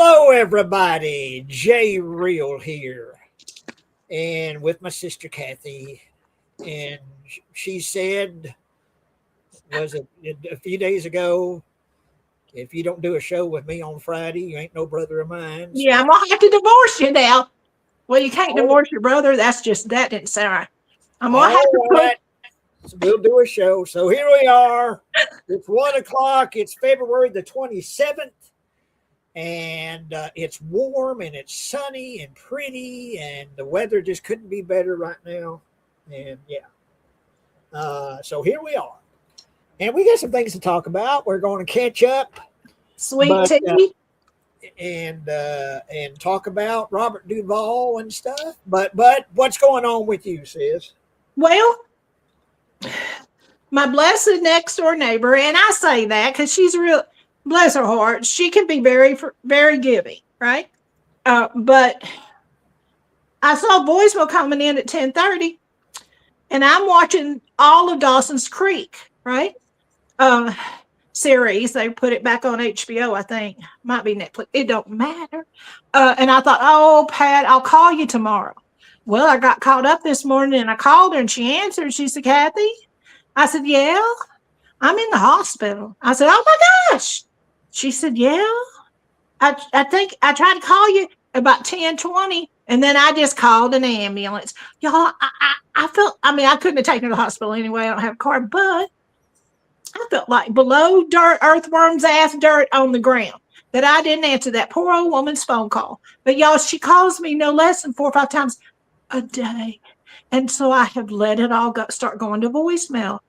Hello, everybody. Jay Real here, and with my sister Kathy. And she said, was it a few days ago? If you don't do a show with me on Friday, you ain't no brother of mine. Yeah, So, I'm gonna have to divorce you now. Well, you can't all, divorce your brother. That didn't sound right. I'm gonna have to all put. right, so we'll do a show. So here we are. It's 1 o'clock. It's February the 27th. And it's warm and it's sunny and pretty, and the weather just couldn't be better right now. And yeah, so here we are, and we got some things to talk about. We're going to catch up, Sweet but tea. and talk about Robert Duvall and stuff. But what's going on with you, sis? Well, my blessed next door neighbor, and I say that because she's real. Bless her heart, she can be very giving, right? But I saw a voicemail coming in at 10:30, and I'm watching all of Dawson's Creek, right? Uh, Series. They put it back on HBO, I think. Might be Netflix. It don't matter. And I thought, oh, Pat, I'll call you tomorrow. Well, I got caught up this morning and I called her and she answered. She said, Kathy? I said, yeah, I'm in the hospital. I said, oh my gosh. She said, yeah. I think I tried to call you about 10:20, and then I just called an ambulance. Y'all, I felt, I mean, I couldn't have taken her to the hospital anyway. I don't have a car, but I felt like below dirt, earthworm's ass dirt on the ground that I didn't answer that poor old woman's phone call. But y'all, she calls me no less than 4 or 5 times a day. And so I have let it all start going to voicemail.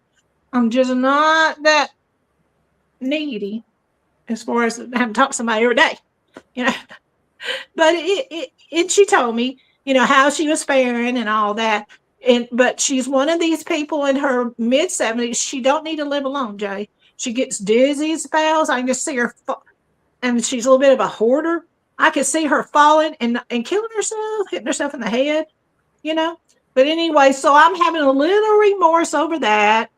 I'm just not that needy as far as having to talk to somebody every day, you know. But she told me, how she was faring and all that. But she's one of these people in her mid-70s. She don't need to live alone, Jay. She gets dizzy spells. I can just see her, and she's a little bit of a hoarder. I could see her falling and killing herself, hitting herself in the head, you know. But anyway, so I'm having a little remorse over that.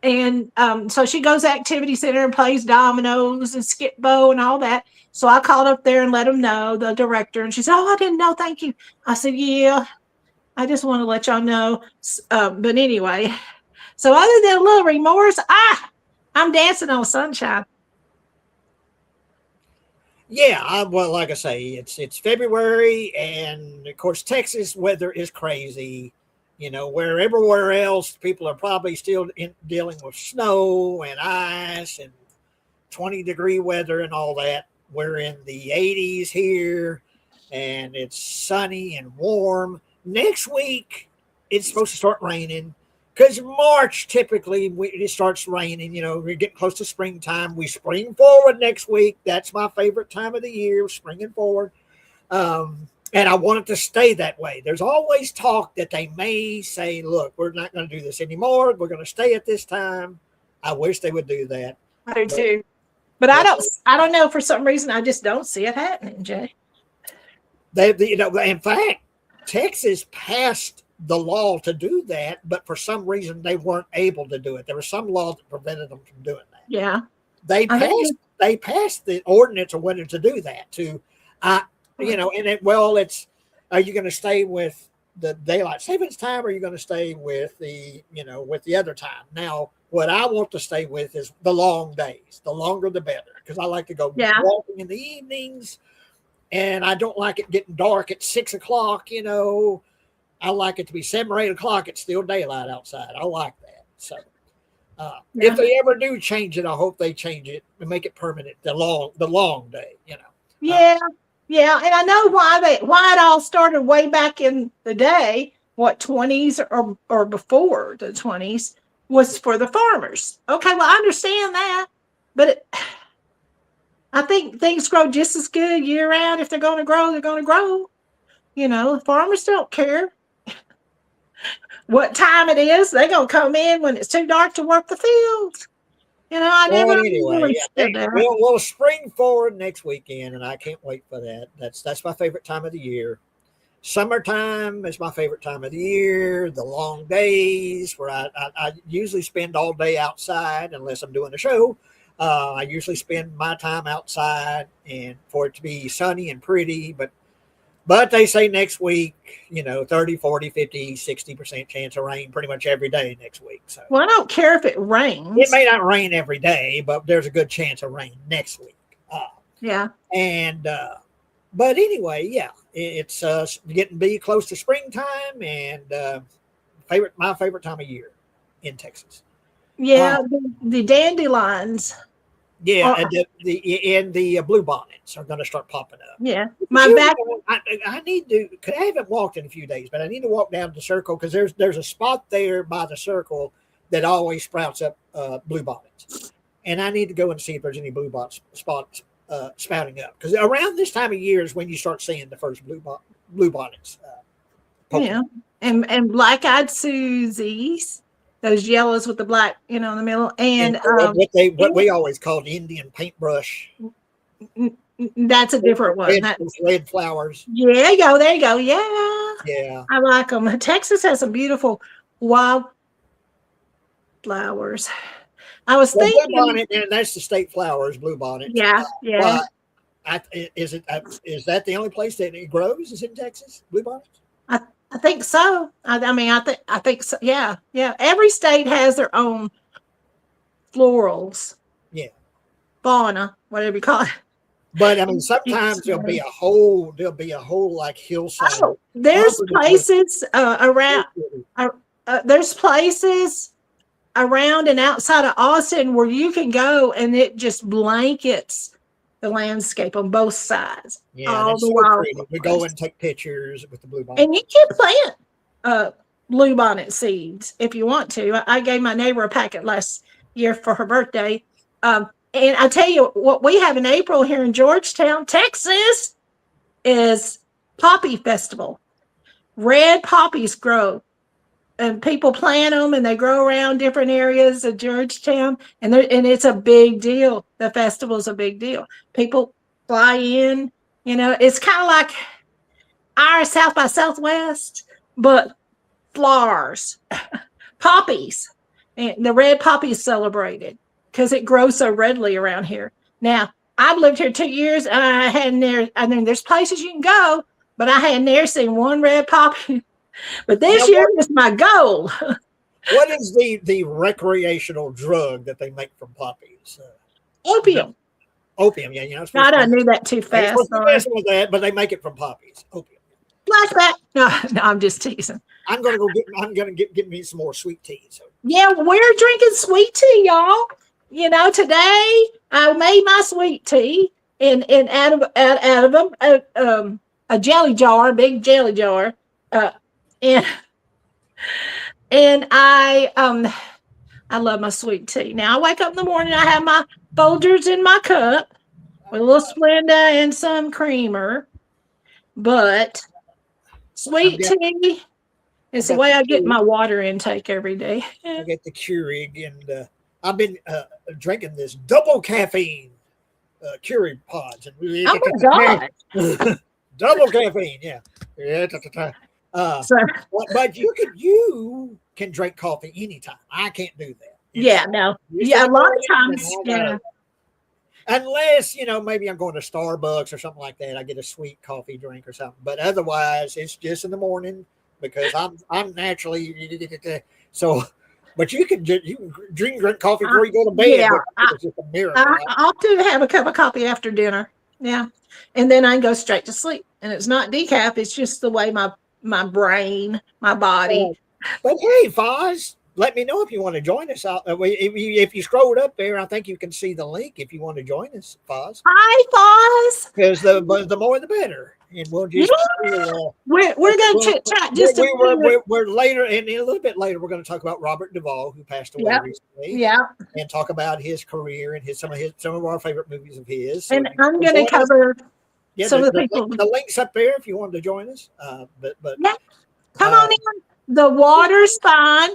And so she goes to activity center and plays dominoes and skip-bo and all that. So I called up there and let them know, the director, and she said, oh, I didn't know, thank you. I said, yeah, I just want to let y'all know. But anyway, so other than a little remorse, I'm dancing on sunshine. Yeah, well, like I say, it's February, and of course, Texas weather is crazy. Where everywhere else, people are probably still dealing with snow and ice and 20-degree weather and all that. We're in the 80s here, and it's sunny and warm. Next week, it's supposed to start raining because March typically it starts raining. We're getting close to springtime. We spring forward next week. That's my favorite time of the year, springing forward. And I want it to stay that way. There's always talk that they may say, look, we're not going to do this anymore. We're going to stay at this time. I wish they would do that. I do too. But I don't know. For some reason, I just don't see it happening, Jay. In fact, Texas passed the law to do that, but for some reason they weren't able to do it. There was some law that prevented them from doing that. Yeah. They passed the ordinance or whether to do that it's, are you going to stay with the daylight savings time, or are you going to stay with the other time? Now, what I want to stay with is the long days. The longer, the better, because I like to go walking in the evenings, and I don't like it getting dark at 6 o'clock. I like it to be 7 or 8 o'clock. It's still daylight outside. I like that. So, if they ever do change it, I hope they change it and make it permanent. The long day. Yeah. Yeah, and I know why it all started way back in the day, 20s or before the 20s, was for the farmers. Okay, well, I understand that, but I think things grow just as good year round. If they're going to grow, they're going to grow. Farmers don't care what time it is. They're going to come in when it's too dark to work the fields. I never anyway, said that. We'll spring forward next weekend, and I can't wait for that. That's my favorite time of the year. Summertime is my favorite time of the year. The long days where I usually spend all day outside unless I'm doing a show. I usually spend my time outside and for it to be sunny and pretty, but they say next week, 30, 40, 50, 60% chance of rain pretty much every day next week. So Well, I don't care if it it rains. may not rain every day, but there's a good chance of rain next week. Yeah. And but anyway, yeah, it's getting to be close to springtime and my favorite time of year in Texas. Yeah. The dandelions. Yeah, Are, and the blue bonnets are going to start popping up. yeah. My back. I need to. Cause I haven't walked in a few days, but I need to walk down the circle because there's a spot there by the circle that always sprouts up blue bonnets, and I need to go and see if there's any blue bonnet spots spouting up because around this time of year is when you start seeing the first blue bonnets. Yeah. And black-eyed Susies. Those yellows with the black, in the middle, and what we always called Indian paintbrush. That's a different one. Red flowers. Yeah, there you go. Yeah, yeah, I like them. Texas has some beautiful wild flowers. I was thinking, blue bonnet, and that's the state flowers, blue bonnet. Yeah. Is that the only place that it grows? Is it in Texas, blue bonnets? I think so. I think so. Yeah. Every state has their own florals. Yeah. Fauna, whatever you call it. But sometimes there'll be a whole like hillside. Oh, there's places around. There's places around and outside of Austin where you can go and it just blankets the landscape on both sides. Yeah, all the wild. We go and take pictures with the blue bonnet. And you can plant blue bonnet seeds if you want to. I gave my neighbor a packet last year for her birthday. And I tell you what we have in April here in Georgetown, Texas, is Poppy Festival. Red poppies grow. And people plant them and they grow around different areas of Georgetown. And it's a big deal. The festival is a big deal. People fly in, it's kind of like our South by Southwest, but flowers, poppies, and the red poppy is celebrated because it grows so readily around here. Now, I've lived here 2 years and I hadn't there's places you can go, but I hadn't never seen one red poppy. But this year is my goal. What is the recreational drug that they make from poppies? Opium. Opium, yeah. I knew that too fast. With that, but they make it from poppies. Opium. Flashback. No, I'm just teasing. I'm gonna get me some more sweet tea. So. Yeah, we're drinking sweet tea, y'all. Today I made my sweet tea and out of a jelly jar, a big jelly jar. And I love my sweet tea. Now I wake up in the morning, I have my Folgers in my cup with a little Splenda and some creamer. But sweet tea is the way I get my water intake every day. I get the Keurig, and I've been drinking this double caffeine Keurig pods. And oh my God. Double caffeine, yeah. But you can drink coffee anytime. I can't do that. A lot of times, yeah. Unless, maybe I'm going to Starbucks or something like that. I get a sweet coffee drink or something. But otherwise, it's just in the morning because I'm naturally so. But you can drink coffee before you go to bed. Yeah, it's just a miracle. I often have a cup of coffee after dinner. Yeah, and then I go straight to sleep. And it's not decaf; it's just the way my brain, my body. But hey, Foz, let me know if you want to join us. If you scroll up there, I think you can see the link if you want to join us, Foz. Hi, Foz. Because the more the better. And we'll just we're going to chit chat just we're later, and a little bit later, we're going to talk about Robert Duvall, who passed away recently. Yeah, and talk about his career and some of our favorite movies of his. So and I'm going to cover some of the people. The links up there if you wanted to join us. But come on in. The water's fine.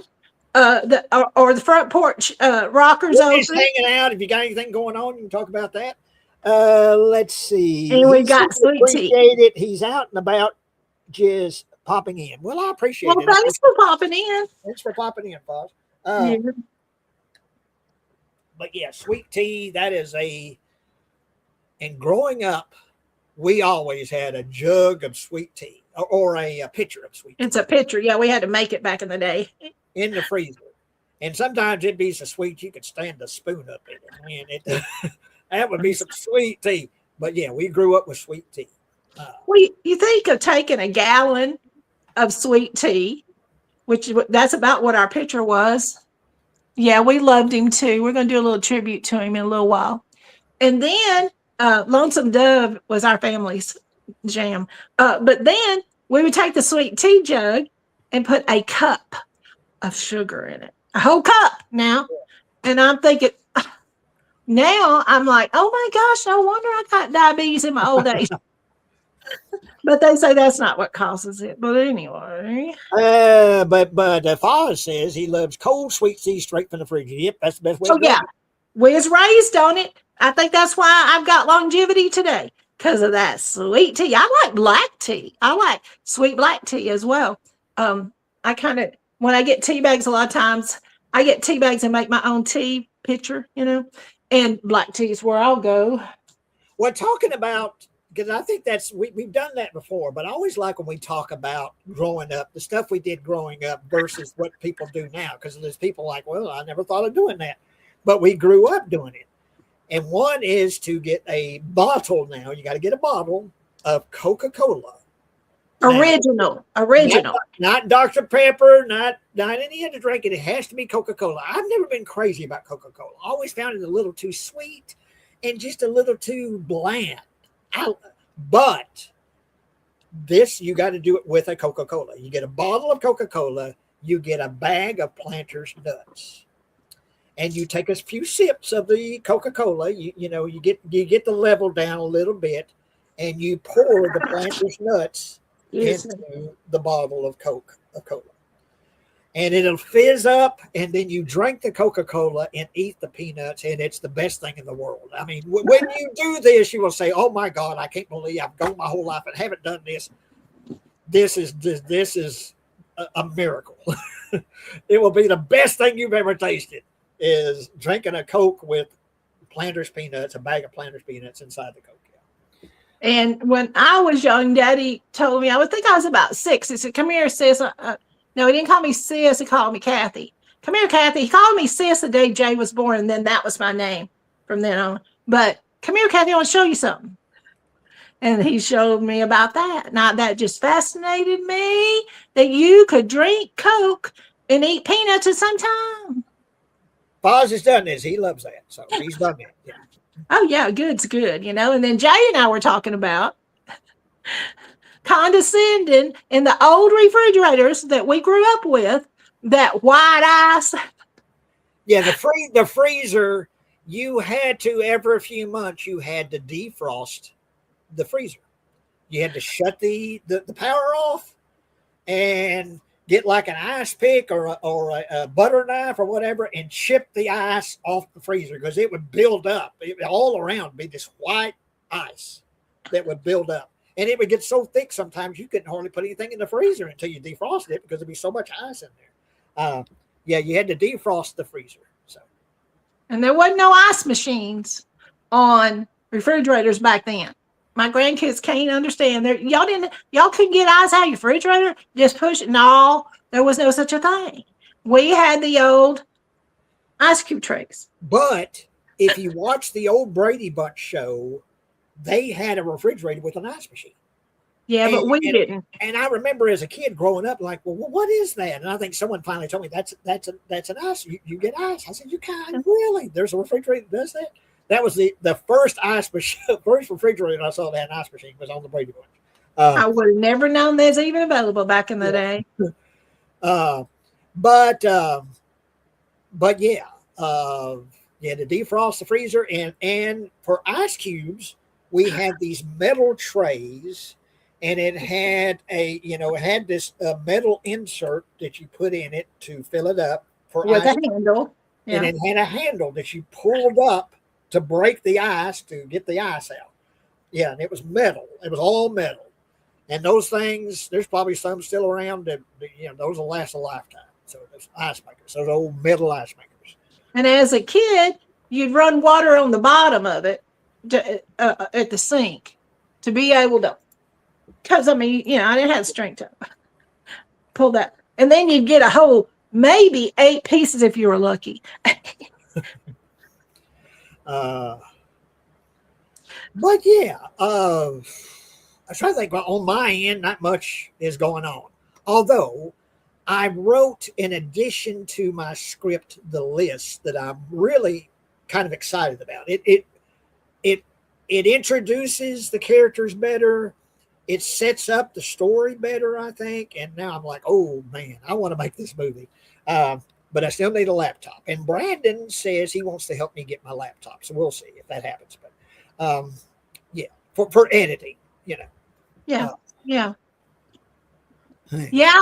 Or the front porch rockers open. Just hanging out. If you got anything going on, you can talk about that. Let's see. And we got sweet tea. It. He's out and about, just popping in. Well, I appreciate it. Well, thanks for popping in. Thanks for popping in, Foz. but yeah, sweet tea, and growing up, we always had a jug of sweet tea or a pitcher of sweet It's tea a picture. Yeah, we had to make it back in the day. in the freezer. And sometimes it'd be so sweet you could stand a spoon up in it. Man, that would be some sweet tea. But yeah, we grew up with sweet tea. Well, you think of taking a gallon of sweet tea, which that's about what our picture was. Yeah, we loved him too. We're going to do a little tribute to him in a little while. And then Lonesome Dove was our family's jam. But then we would take the sweet tea jug and put a cup of sugar in it, a whole cup now. And I'm thinking, now I'm like, oh my gosh, no wonder I got diabetes in my old age. But they say that's not what causes it. But anyway. But father says he loves cold sweet tea straight from the fridge. Yep, that's the best way. Oh yeah, we was raised on it. I think that's why I've got longevity today, because of that sweet tea. I like black tea. I like sweet black tea as well. I kind of, when I get tea bags, a lot of times I get tea bags and make my own tea pitcher, and black tea is where I'll go. Well, talking about, because I think we've done that before, but I always like when we talk about growing up, the stuff we did growing up versus what people do now, because there's people like, well, I never thought of doing that, but we grew up doing it. And one is to get a bottle now. You got to get a bottle of Coca-Cola. Original. Not Dr. Pepper, not any other drink. It has to be Coca-Cola. I've never been crazy about Coca-Cola. I always found it a little too sweet and just a little too bland. But this, you got to do it with a Coca-Cola. You get a bottle of Coca-Cola, you get a bag of Planters nuts, and you take a few sips of the Coca-Cola. You get the level down a little bit, and you pour the Planters nuts into the bottle of Coca-Cola. And it'll fizz up, and then you drink the Coca-Cola and eat the peanuts, and it's the best thing in the world. I mean, when you do this, you will say, "Oh my God, I can't believe I've gone my whole life and haven't done this. This is a miracle." It will be the best thing you've ever tasted, is drinking a Coke with Planters peanuts, a bag of Planters peanuts inside the Coke. And when I was young, Daddy told me, I think I was about 6. He said, "Come here, sis." No, he didn't call me sis. He called me Kathy. "Come here, Kathy." He called me sis the day Jay was born, and then that was my name from then on. But "Come here, Kathy, I want to show you something." And he showed me about that. Now, that just fascinated me, that you could drink Coke and eat peanuts at some time. Foz has done this. He loves that. So he's done it. Yeah. Oh, yeah, good's good, And then Jay and I were talking about condescending in the old refrigerators that we grew up with, that white ice. Yeah, the freezer, you had to, every few months, you had to defrost the freezer. You had to shut the power off and get like an ice pick or a butter knife or whatever and chip the ice off the freezer, because it would build up. All around be this white ice that would build up. And it would get so thick sometimes you couldn't hardly put anything in the freezer until you defrosted it, because there'd be so much ice in there. You had to defrost the freezer. So, and there wasn't no ice machines on refrigerators back then. My grandkids can't understand. Y'all couldn't get ice out of your refrigerator? Just push it. No, there was no such a thing. We had the old ice cube trays. But if you watch the old Brady Bunch show, they had a refrigerator with an ice machine. Yeah, but we didn't. And I remember as a kid growing up, like, well, what is that? And I think someone finally told me that's an ice. You get ice. I said, you can't really. There's a refrigerator that does that. That was the first ice machine, first refrigerator I saw that had an ice machine was on the Brady Bunch. I would have never known there's even available back in the day. But yeah, you had to defrost the freezer, and for ice cubes, we had these metal trays, and it had this metal insert that you put in it to fill it up with a handle. Yeah. And it had a handle that you pulled up to break the ice, to get the ice out. Yeah, and it was metal. It was all metal. And those things, there's probably some still around that, those will last a lifetime. So those ice makers, those old metal ice makers. And as a kid, you'd run water on the bottom of it at the sink to be able to, because I mean, I didn't have strength to pull that. And then you'd get a whole, maybe 8 pieces if you were lucky. But yeah, I'm trying to think. Well, on my end, not much is going on. Although I wrote, in addition to my script, the list that I'm really kind of excited about. It introduces the characters better. It sets up the story better, I think. And now I'm like, oh man, I want to make this movie. But I still need a laptop. And Brandon says he wants to help me get my laptop. So we'll see if that happens. But yeah, for editing, Yeah. Yeah. Hey. Yeah.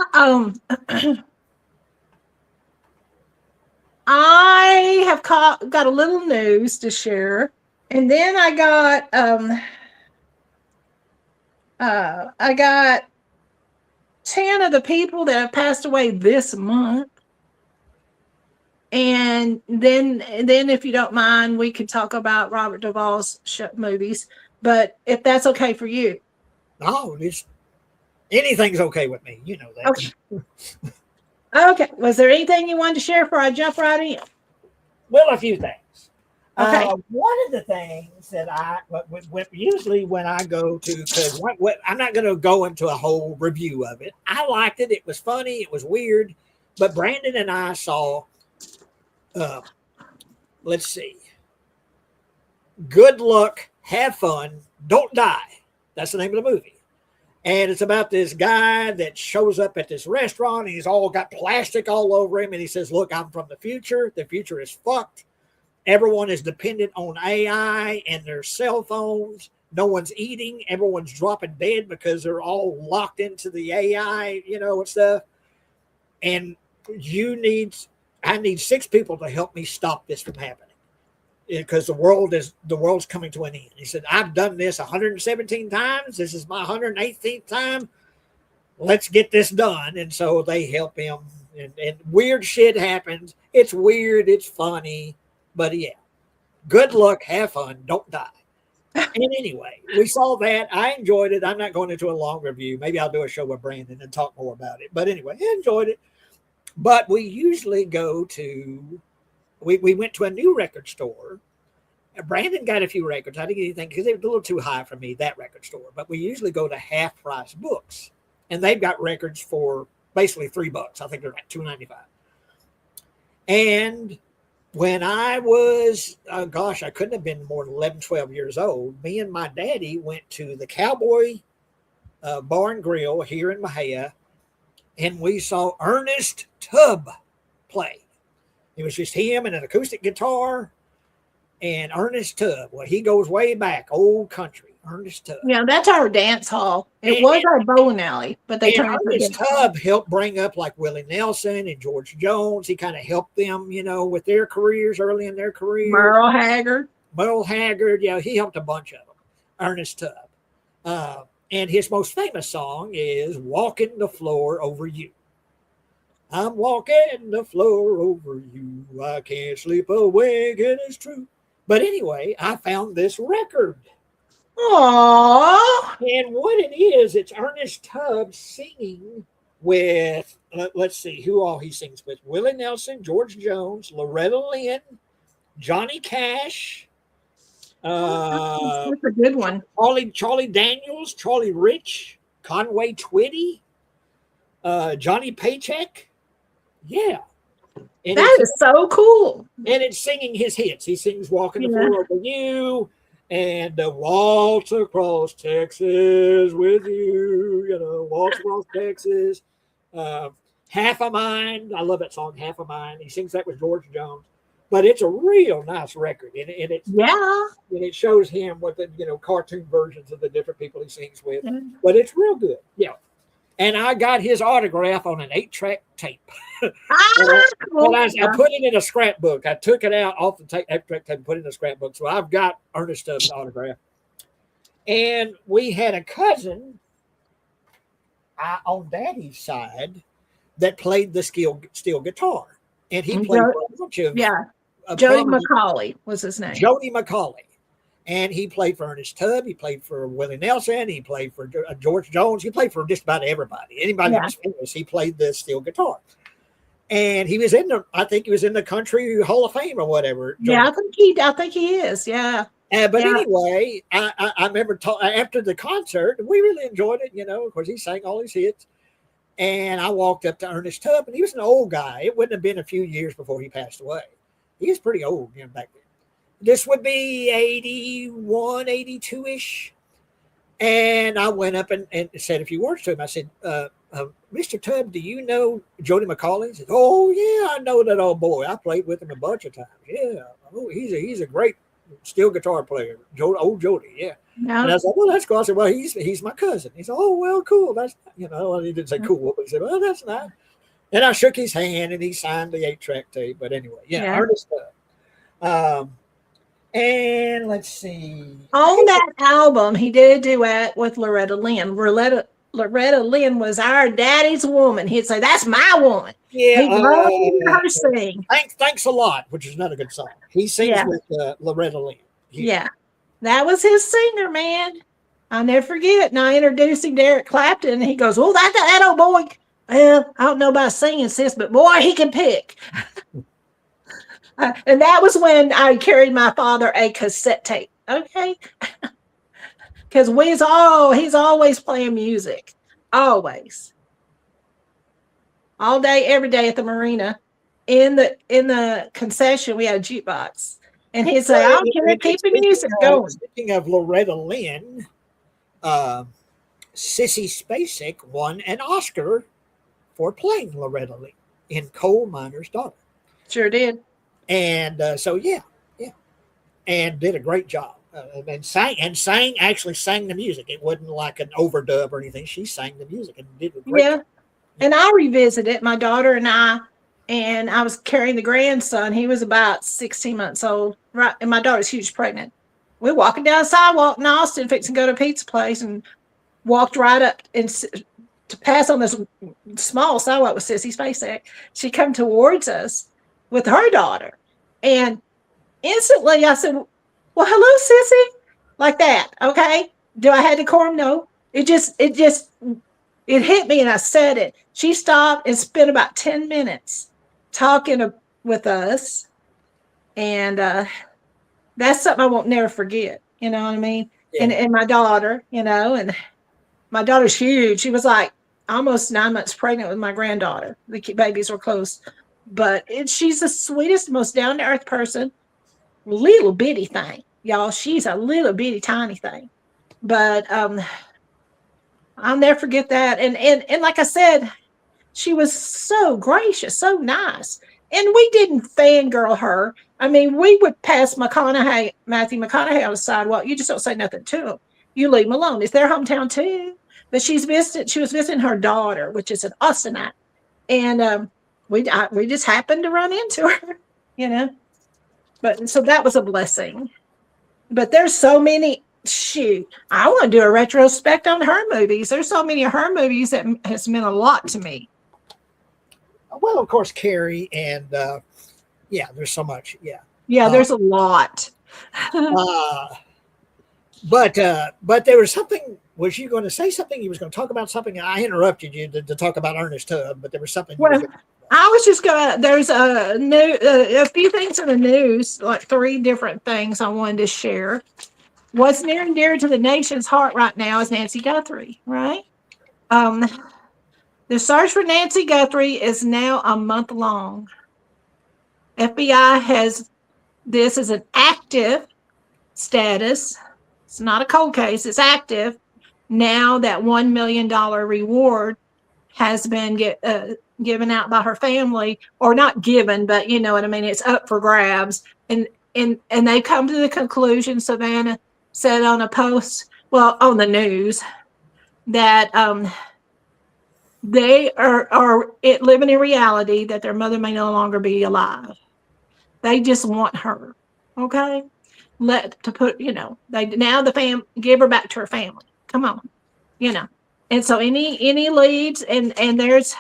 I have got a little news to share. And then I got 10 of the people that have passed away this month. And then if you don't mind, we could talk about Robert Duvall's movies. But if that's okay for you. No, anything's okay with me. You know that. Okay. Okay. Was there anything you wanted to share before I jump right in? Well, a few things. Okay. One of the things that usually when I go to, because I'm not going to go into a whole review of it. I liked it. It was funny. It was weird. But Brandon and I saw, let's see, Good Luck, Have Fun, Don't Die. That's the name of the movie. And it's about this guy that shows up at this restaurant and he's all got plastic all over him. And he says, look, I'm from the future. The future is fucked. Everyone is dependent on AI and their cell phones. No one's eating. Everyone's dropping dead because they're all locked into the AI, and stuff. And I need 6 people to help me stop this from happening. Because the world's coming to an end. He said, I've done this 117 times. This is my 118th time. Let's get this done. And so they help him. And weird shit happens. It's weird. It's funny. But yeah, good luck. Have fun. Don't die. And anyway, we saw that. I enjoyed it. I'm not going into a long review. Maybe I'll do a show with Brandon and talk more about it. But anyway, I enjoyed it. But we usually go to... We went to a new record store. Brandon got a few records. I didn't get anything because they were a little too high for me, that record store. But we usually go to Half Price Books. And they've got records for basically $3. I think they're like $2.95. And when I was, I couldn't have been more than 11, 12 years old, me and my daddy went to the Cowboy Bar and Grill here in Mejia. And we saw Ernest Tubb play. It was just him and an acoustic guitar and Ernest Tubb. Well, he goes way back, old country, Ernest Tubb. Yeah, that's our dance hall. It was our bowling alley, but they turned it Ernest Tubb helped bring up like Willie Nelson and George Jones. He kind of helped them, with their careers, early in their career. Merle Haggard. Yeah, he helped a bunch of them. Ernest Tubb. And his most famous song is Walking the Floor Over You. I'm walking the floor over you. I can't sleep a wink, it is true. But anyway, I found this record. Aww. And what it is, it's Ernest Tubb singing with, let's see, who all he sings with. Willie Nelson, George Jones, Loretta Lynn, Johnny Cash. That's a good one. Charlie Daniels, Charlie Rich, Conway Twitty, Johnny Paycheck. Yeah. And that is so cool. And it's singing his hits. He sings Walking the Floor Over You and Waltz Across Texas with You, Waltz Across Texas. Half of Mine. I love that song, Half of Mine. He sings that with George Jones. But it's a real nice record. And it shows him with the, cartoon versions of the different people he sings with. Yeah. But it's real good. Yeah. And I got his autograph on an 8-track tape. Cool. I put it in a scrapbook. I took it out off the 8-track tape and put it in a scrapbook. So I've got Ernest Tubb's autograph. And we had a cousin on Daddy's side that played the steel guitar. And he played for a bunch of Jody prominent McCauley was his name. Jody McCauley. And he played for Ernest Tubb. He played for Willie Nelson. He played for George Jones. He played for just about everybody. Anybody that Yeah. was famous, he played the steel guitar. And he was in the, I think he was in the Country Hall of Fame or whatever. Yeah, I think he is. Yeah. But Yeah. anyway, I remember after the concert, we really enjoyed it. Of course, he sang all his hits. And I walked up to Ernest Tubb, and he was an old guy. It wouldn't have been a few years before he passed away. He was pretty old, back then. This would be 81, 82 ish. And I went up and said a few words to him. I said, Mr. Tubb, do you know Jody McCauley? He said, oh, yeah, I know that old boy. I played with him a bunch of times. Yeah. Oh, he's a great steel guitar player. Old Jody, yeah. No. And I said, well, that's cool. I said, well, he's my cousin. He said, oh, well, cool. That's, well, he didn't say cool, but he said, well, that's nice. And I shook his hand, and he signed the 8-track tape. But anyway, yeah. Ernest Tubb. And let's see. On that album, he did a duet with Loretta Lynn. Loretta Lynn was our daddy's woman. He'd say, that's my woman. Yeah. He loved her sing. Thanks a lot, which is another good song. He sings with Loretta Lynn. Yeah. That was his singer, man. I'll never forget. And I introduced him to Eric Clapton, and he goes, well, that old boy, well, I don't know about singing, sis, but boy, he can pick. And that was when I carried my father a cassette tape. Okay. Because he's always playing music. Always. All day, every day at the marina. In the concession, we had a jukebox. And he'd say, I don't care, keep the music going. Speaking of Loretta Lynn, Sissy Spacek won an Oscar for playing Loretta Lynn in Coal Miner's Daughter. Sure did. And so, yeah. And did a great job. Actually sang the music. It wasn't like an overdub or anything. She sang the music and did a great job. And I revisited my daughter and I was carrying the grandson. He was about 16 months old, right? And my daughter's huge pregnant. We're walking down the sidewalk in Austin, fixing to go to a pizza place, and walked right up and to pass on this small sidewalk with Sissy Spacek. She come towards us with her daughter, and instantly I said, well, hello, Sissy, like that. Okay. Do I have decorum? No. It hit me, and I said it. She stopped and spent about 10 minutes talking with us. And that's something I won't never forget. You know what I mean? Yeah. And my daughter, and my daughter's huge. She was like almost 9 months pregnant with my granddaughter. The babies were close. But she's the sweetest, most down-to-earth person. Little bitty thing, y'all. She's a little bitty tiny thing. But I'll never forget that. And like I said, she was so gracious, so nice. And we didn't fangirl her. I mean, we would pass Matthew McConaughey on the sidewalk. You just don't say nothing to him. You leave him alone. It's their hometown too. But she was visiting her daughter, which is an Austinite. And we just happened to run into her, But so that was a blessing. But there's so many. Shoot, I want to do a retrospect on her movies. There's so many of her movies that has meant a lot to me. Well, of course, Carrie, and there's so much. Yeah, there's a lot. But there was something. Was you going to say something? You was going to talk about something? I interrupted you to talk about Ernest Tubb, but there was something. Well, I was just going. There's a few things in the news, like 3 different things I wanted to share. What's near and dear to the nation's heart right now is Nancy Guthrie, right? The search for Nancy Guthrie is now a month long. FBI has this as an active status. It's not a cold case. It's active. Now that $1 million reward has been given out by her family, or not given, but you know what I mean? It's up for grabs. And they come to the conclusion, Savannah said on a post, on the news, that they are living in reality that their mother may no longer be alive. They just want her. Okay? They give her back to her family. Come on. And so any leads, and there's,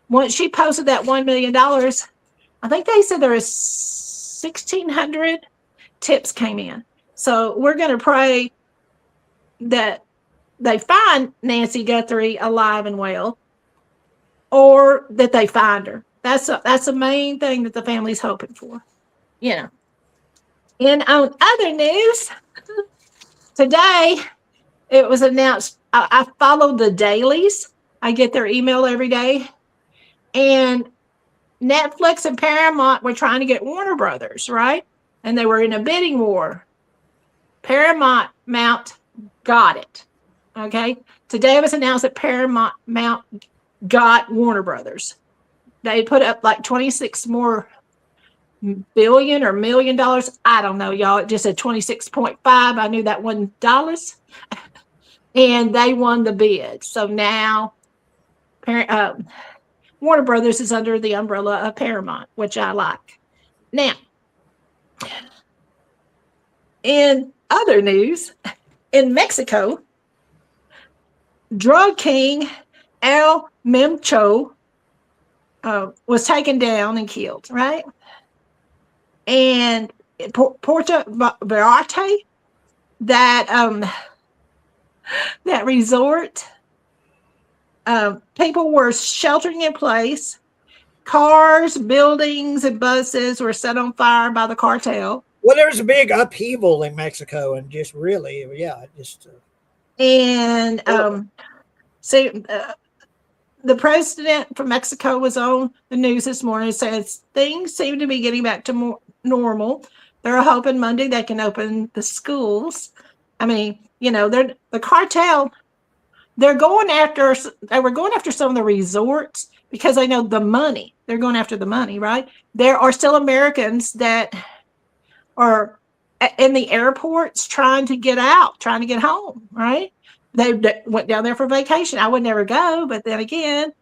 once she posted that $1 million, I think they said there is 1,600 tips came in. So we're going to pray that they find Nancy Guthrie alive and well, or that they find her. That's the main thing that the family's hoping for. You know. And on other news, today it was announced. I follow the dailies. I get their email every day, and Netflix and Paramount were trying to get Warner Brothers, right? And they were in a bidding war. Paramount got it. Okay. Today it was announced that Paramount got Warner Brothers. They put up like 26 more billion or $1 million. I don't know, y'all. It just said 26.5. I knew that $1. And they won the bid. So now Warner Brothers is under the umbrella of Paramount, which I like. Now, in other news, in Mexico, drug king El Memcho was taken down and killed, right? And Puerto Vallarta, that resort, people were sheltering in place. Cars, buildings, and buses were set on fire by the cartel. Well, there was a big upheaval in Mexico, and just really, yeah, just. And the president from Mexico was on the news this morning and says things seem to be getting back to more normal. They're hoping Monday they can open the schools. I mean, you know, the cartel. They were going after some of the resorts because they know the money. They're going after the money, right? There are still Americans that are in the airports trying to get out, trying to get home, right? They went down there for vacation. I would never go, but then again,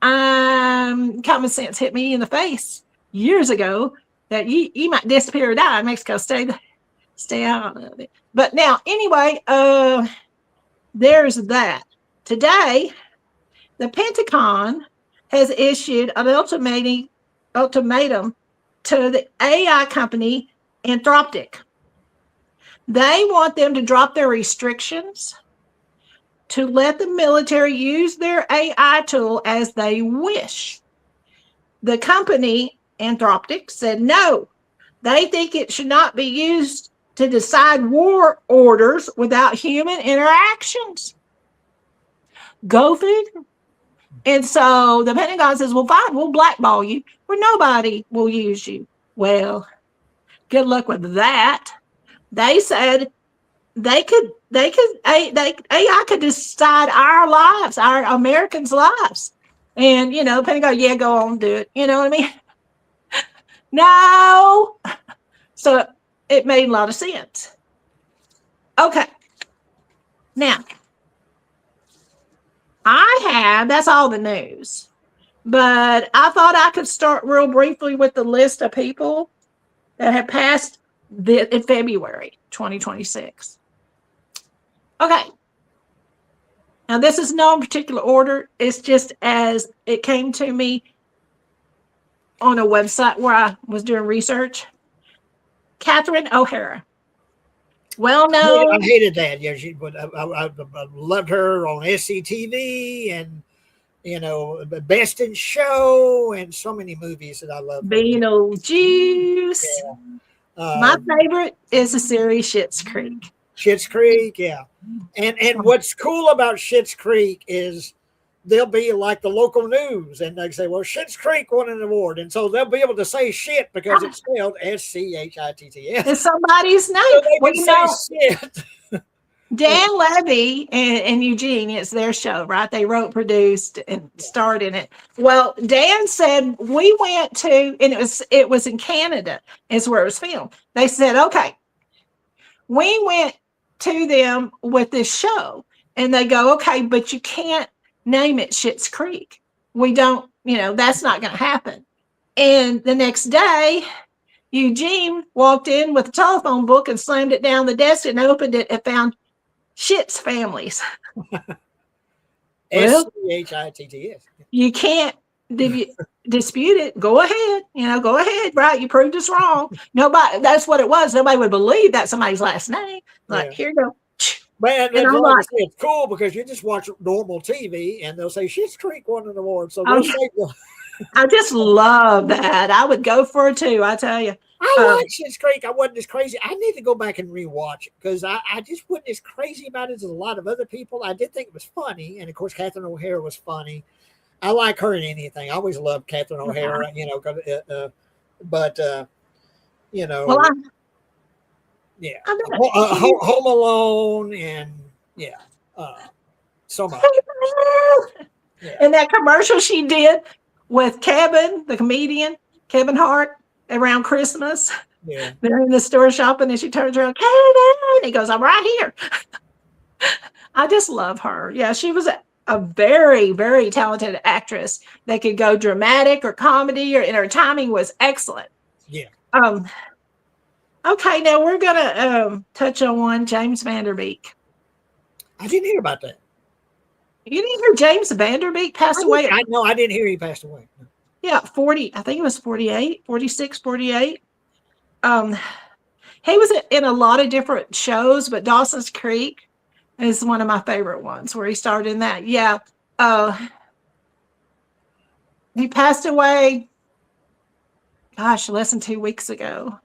common sense hit me in the face years ago that you might disappear or die in Mexico. Stay out of it. But now, anyway, there's that. Today, the Pentagon has issued an ultimatum to the AI company Anthropic. They want them to drop their restrictions to let the military use their AI tool as they wish. The company Anthropic said no. They think it should not be used to decide war orders without human interactions. Go figure. And so the Pentagon says, well, fine, we'll blackball you where nobody will use you. Well, good luck with that. They said AI could decide our lives, our Americans' lives. And, you know, Pentagon, yeah, go on, do it. You know what I mean? No. So it made a lot of sense. Okay. Now, that's all the news. But I thought I could start real briefly with the list of people that have passed in February 2026. Okay. Now, this is no particular order. It's just as it came to me on a website where I was doing research. Catherine O'Hara. Well known. I hated that. Yeah, I loved her on SCTV and, you know, Best in Show and so many movies that I love. Beetlejuice. Yeah. My favorite is the series Schitt's Creek. Schitt's Creek, yeah. And what's cool about Schitt's Creek is they'll be like the local news, and they say, well, Schitt's Creek won an award. And so they'll be able to say shit because it's spelled SCHITTS. It's somebody's name. So they can say shit. Dan Levy and Eugene, it's their show, right? They wrote, produced, and starred in it. Well, Dan said we went to, and it was in Canada, is where it was filmed. They said, okay, we went to them with this show, and they go, okay, but you can't name it Schitt's Creek. We don't, that's not going to happen. And the next day, Eugene walked in with a telephone book and slammed it down the desk and opened it and found Schitt's Families. SCHITTS. You can't Did you dispute it? Go ahead. Go ahead. Right. You proved us wrong. Nobody, that's what it was. Nobody would believe that's somebody's last name. Like, Yeah. here you go. Man, And I'm like I like, say, it's cool because you just watch normal TV and they'll say Schitt's Creek won an award. So oh, they'll yeah. say, I just love that. I would go for it too. I tell you. I like Schitt's Creek. I wasn't as crazy. I need to go back and rewatch it because I just wasn't as crazy about it as a lot of other people. I did think it was funny. And of course, Catherine O'Hara was funny. I like her in anything. I always loved Catherine O'Hara, but, Well, yeah. I'm Home Alone and, yeah, so much. Yeah. And that commercial she did with Kevin, the comedian, Kevin Hart, around Christmas. Yeah. They're in the store shopping and she turns around, Kevin, he goes, I'm right here. I just love her. Yeah, she was a very, very talented actress that could go dramatic or comedy, and her timing was excellent. Yeah. Okay, now we're gonna touch on one, James Van Der Beek. I didn't hear about that. You didn't hear James Van Der Beek passed away? I didn't hear he passed away. No. Yeah, 40, I think it was 48, 46, 48. He was in a lot of different shows, but Dawson's Creek is one of my favorite ones where he starred in that. Yeah. He passed away, gosh, less than 2 weeks ago.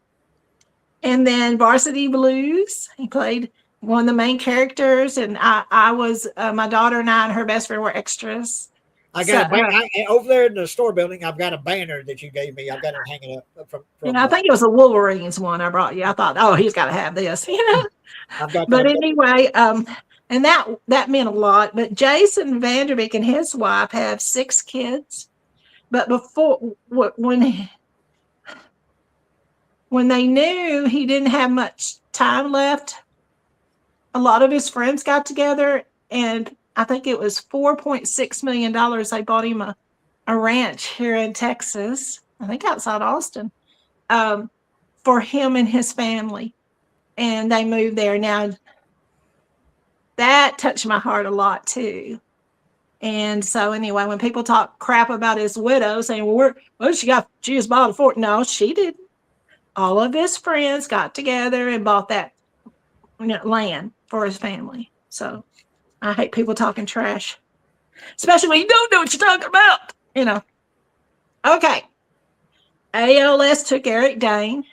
And then Varsity Blues, he played one of the main characters, and I was my daughter and I and her best friend were extras. I got over there in the store building. I've got a banner that you gave me. I've got it hanging up from I think it was the Wolverines one I brought you. I thought, oh, he's got to have this, I've got but anyway, and that meant a lot. But Jason Van Der Beek and his wife have 6 kids. But before when they knew he didn't have much time left, a lot of his friends got together, and I think it was $4.6 million. They bought him a ranch here in Texas, I think outside Austin, for him and his family. And they moved there. Now, that touched my heart a lot too. And so anyway, when people talk crap about his widow, saying, well, she just bought a fort. No, she didn't. All of his friends got together and bought that land for his family. So I hate people talking trash, especially when you don't know what you're talking about, Okay. ALS took Eric Dane.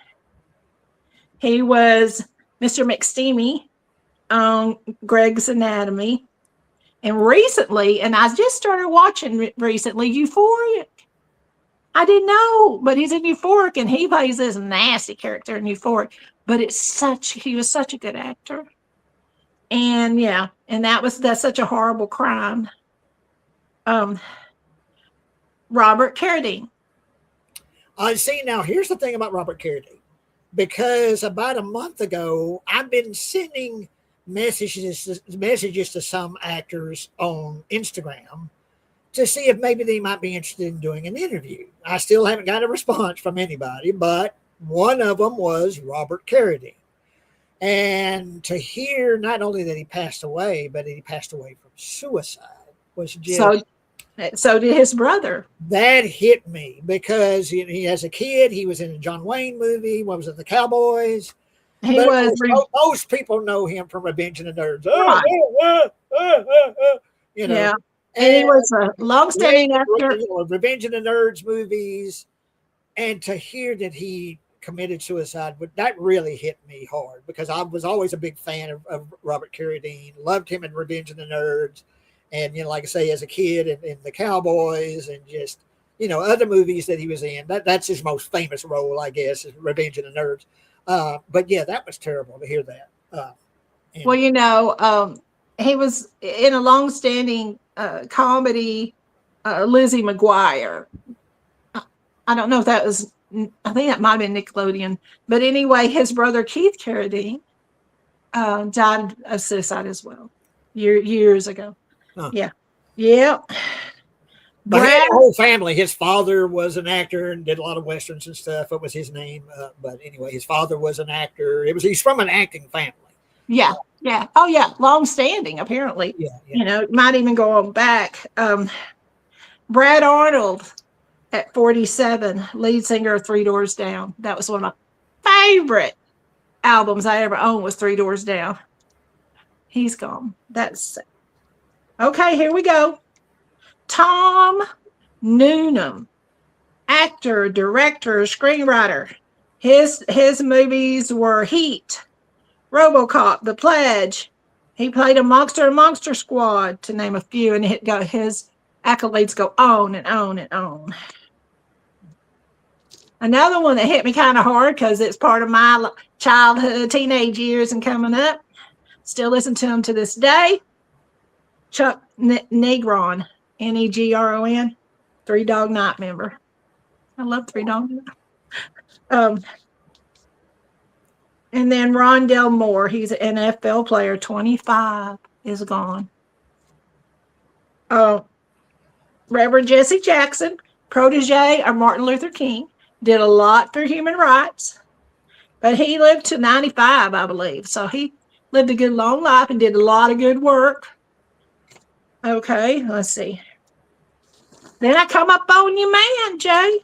He was Mr. McSteamy on Greg's Anatomy. And recently, and I just started watching recently, Euphoric. I didn't know, but he's in Euphoric, and he plays this nasty character in Euphoric. But he was such a good actor. And yeah, and that's such a horrible crime. Robert Carradine. See, now here's the thing about Robert Carradine, because about a month ago, I've been sending messages to some actors on Instagram to see if maybe they might be interested in doing an interview. I still haven't got a response from anybody, but one of them was Robert Carradine. And to hear not only that he passed away, but that he passed away from suicide was just... So did his brother. That hit me because he as a kid, he was in a John Wayne movie. What was it, The Cowboys? Most people know him from Revenge of the Nerds. Yeah. And he was a long-standing actor. Revenge of the Nerds movies. And to hear that he committed suicide, that really hit me hard because I was always a big fan of Robert Carradine. Loved him in Revenge of the Nerds. And, like I say, as a kid in The Cowboys and just, other movies that he was in. That's his most famous role, I guess, is Revenge of the Nerds. But yeah, that was terrible to hear that. He was in a long-standing comedy, Lizzie McGuire. I don't know if that was, I think that might have been Nickelodeon. But anyway, his brother Keith Carradine died of suicide as well years ago. Huh. Yeah. Yeah. But he had a whole family. His father was an actor and did a lot of Westerns and stuff. It was his name. But anyway, his father was an actor. He's from an acting family. Yeah. Yeah. Oh, yeah. Long standing, apparently. Yeah. Might even go on back. Brad Arnold at 47, lead singer of Three Doors Down. That was one of my favorite albums I ever owned was Three Doors Down. He's gone. That's okay. Here we go. Tom Noonan, actor, director, screenwriter. His movies were Heat, RoboCop, The Pledge. He played a monster in Monster Squad, to name a few, and his accolades go on and on and on. Another one that hit me kind of hard because it's part of my childhood, teenage years, and coming up. Still listen to him to this day. Chuck Negron, Negron, Three Dog Night member. I love Three Dog Night. And then Rondell Moore, he's an NFL player, 25, is gone. Reverend Jesse Jackson, protege of Martin Luther King, did a lot for human rights, but he lived to 95, I believe. So he lived a good long life and did a lot of good work. Okay, let's see. Then I come up on you, man, Jay.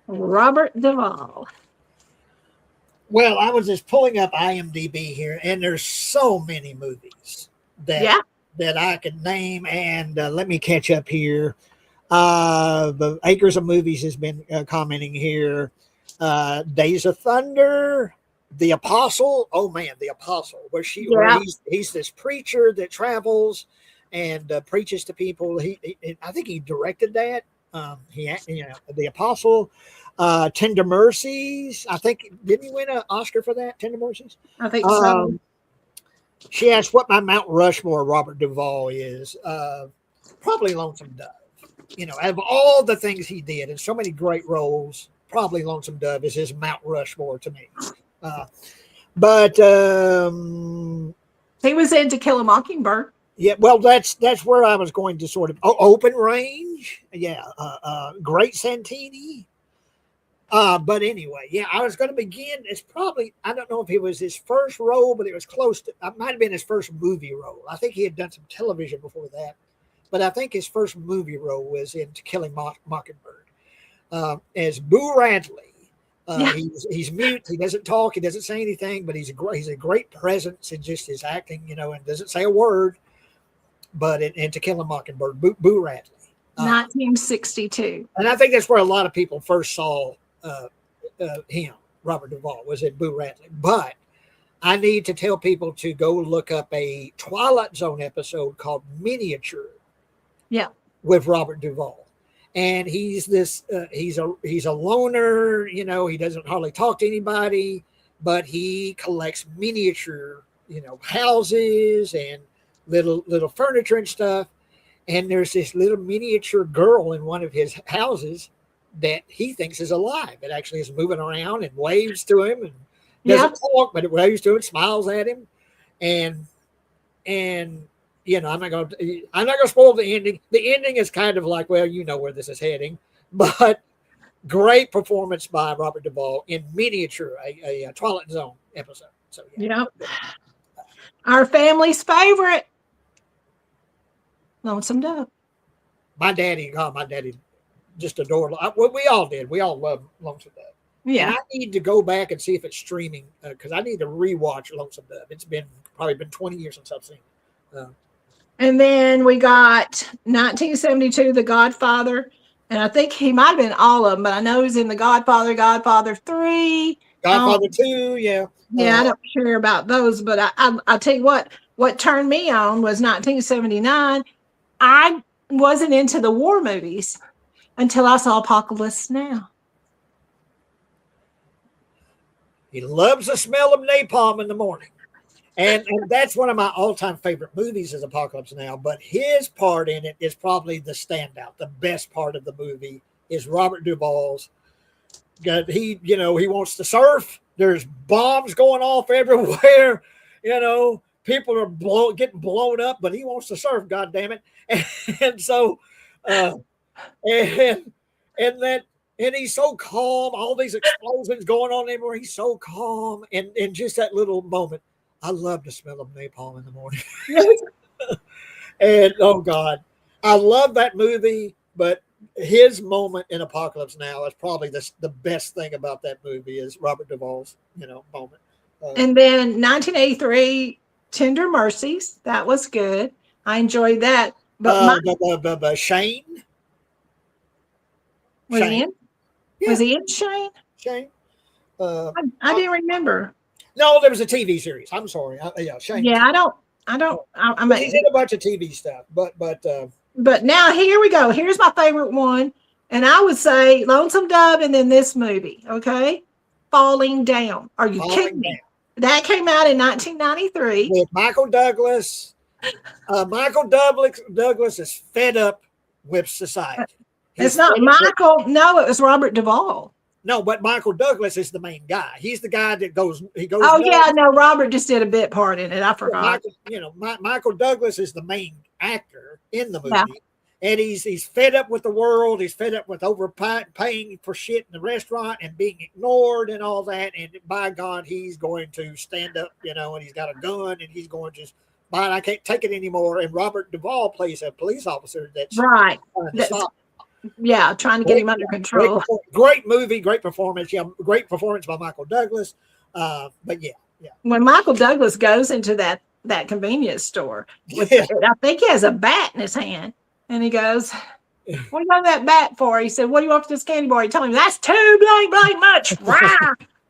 Robert Duvall. Well, I was just pulling up IMDb here, and there's so many movies that I could name. And let me catch up here. The Acres of Movies has been commenting here. Days of Thunder, The Apostle. Oh man, The Apostle, where he's this preacher that travels and preaches to people. I think he directed that. The Apostle. Tender Mercies. I think didn't he win an Oscar for that? Tender Mercies. I think so. She asked what my Mount Rushmore Robert Duvall is. Probably Lonesome Dove. Out of all the things he did and so many great roles, probably Lonesome Dove is his Mount Rushmore to me. But he was in To Kill a Mockingbird. Yeah, well, that's where I was going to sort of Open Range. Yeah, Great Santini. But anyway, I was going to begin. It's probably, I don't know if it was his first role, but it was close to, it might have been his first movie role. I think he had done some television before that, but I think his first movie role was in To Kill a Mockingbird as Boo Radley. He's mute. He doesn't talk. He doesn't say anything, but he's a great presence in just his acting, and doesn't say a word. But in To Kill a Mockingbird, Boo Radley. 1962. And I think that's where a lot of people first saw him, Robert Duvall, was in Boo Radley. But I need to tell people to go look up a Twilight Zone episode called Miniature. Yeah. With Robert Duvall. And he's he's a loner, he doesn't hardly talk to anybody, but he collects miniature, houses and little furniture and stuff. And there's this little miniature girl in one of his houses that he thinks is alive. It actually is moving around and waves to him and doesn't talk, but it waves to him, smiles at him. And I'm not going to spoil the ending. The ending is kind of like, well, where this is heading, but great performance by Robert Duvall in Miniature, a Twilight Zone episode. So our family's favorite, Lonesome Dove. My daddy just adored. We all did. We all loved Lonesome Dove. Yeah. And I need to go back and see if it's streaming because I need to rewatch Lonesome Dove. It's probably been 20 years since I've seen it. And then we got 1972, The Godfather. And I think he might have been all of them, but I know he's in The Godfather, Godfather 3. Godfather 2, yeah. Yeah, I don't care about those, but I'll tell you what turned me on was 1979. I wasn't into the war movies until I saw Apocalypse Now. He loves the smell of napalm in the morning. And that's one of my all-time favorite movies is Apocalypse Now. But his part in it is probably the standout. The best part of the movie is Robert Duvall's. He wants to surf. There's bombs going off everywhere. People are getting blown up, but he wants to surf. God damn it! And so, and he's so calm. All these explosions going on everywhere. He's so calm, and just that little moment. I love the smell of napalm in the morning. And oh God, I love that movie. But his moment in Apocalypse Now is probably the best thing about that movie is Robert Duvall's, moment. And then 1983, Tender Mercies. That was good. I enjoyed that. But Shane. Was Shane. he in? Yeah. Was he in Shane? Shane. I didn't remember. No, there was a TV series. I'm sorry. Yeah, Shane. Yeah, I don't. He's in a bunch of TV stuff, But now here we go. Here's my favorite one, and I would say Lonesome Dove, and then this movie. Okay, Falling Down. Are you kidding me? That came out in 1993 with Michael Douglas. Michael Douglas is fed up with society. It's not Michael. No, it was Robert Duvall. No, but Michael Douglas is the main guy. He's the guy that goes. He goes. Oh yeah, no. Robert just did a bit part in it. I forgot. Michael Douglas is the main actor in the movie, yeah. And he's fed up with the world. He's fed up with overpaying for shit in the restaurant and being ignored and all that. And by God, he's going to stand up, and he's got a gun and he's going to. I can't take it anymore. And Robert Duvall plays a police officer that's right. Yeah, trying to get him under control. Great movie, great performance. Yeah, great performance by Michael Douglas. But yeah. When Michael Douglas goes into that convenience store, I think he has a bat in his hand, and he goes, "What do you want that bat for?" He said, "What do you want for this candy bar?" He told him, "That's too blank much."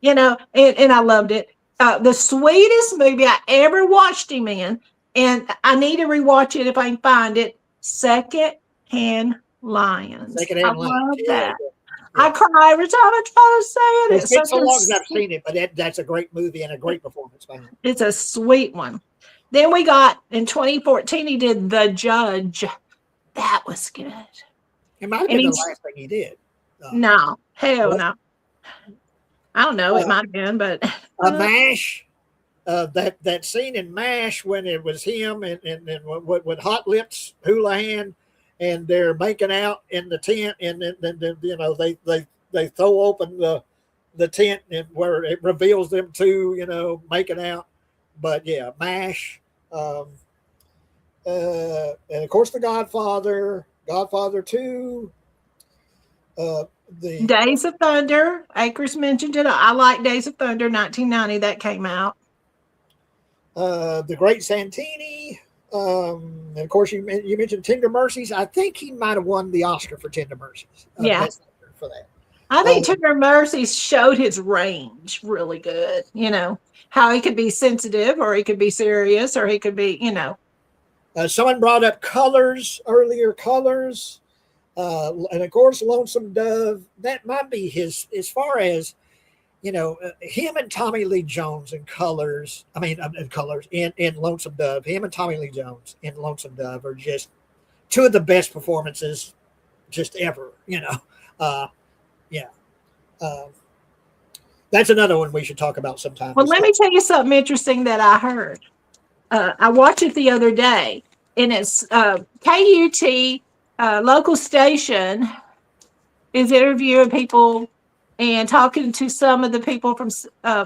And I loved it. The sweetest movie I ever watched him in, and I need to rewatch it if I can find it. Second Hand Lions. I love that. I cry every time I try to say it. It's been so long as I've seen it, but that's a great movie and a great performance by him. It's a sweet one. Then we got, in 2014, he did The Judge. That was good. It might have been the last thing he did. No. Hell no. I don't know. It might have been, but. MASH. That scene in MASH when it was him and with Hot Lips Houlihan. And they're making out in the tent, and then they throw open the tent and where it reveals them two, making out. But yeah, MASH, and of course the Godfather 2, the Days of Thunder. Akers mentioned it. I like Days of Thunder, 1990. That came out. The Great Santini. And of course, you mentioned Tender Mercies. I think he might have won the Oscar for Tender Mercies. For that. I think Tender Mercies showed his range really good. How he could be sensitive, or he could be serious, or he could be, Someone brought up earlier Colors. And of course, Lonesome Dove. That might be his, as far as, him and Tommy Lee Jones in Colors. I mean, in Colors in Lonesome Dove. Him and Tommy Lee Jones in Lonesome Dove are just two of the best performances just ever. That's another one we should talk about sometime. Well, let me tell you something interesting that I heard. I watched it the other day, and it's KUT local station is interviewing people and talking to some of the people from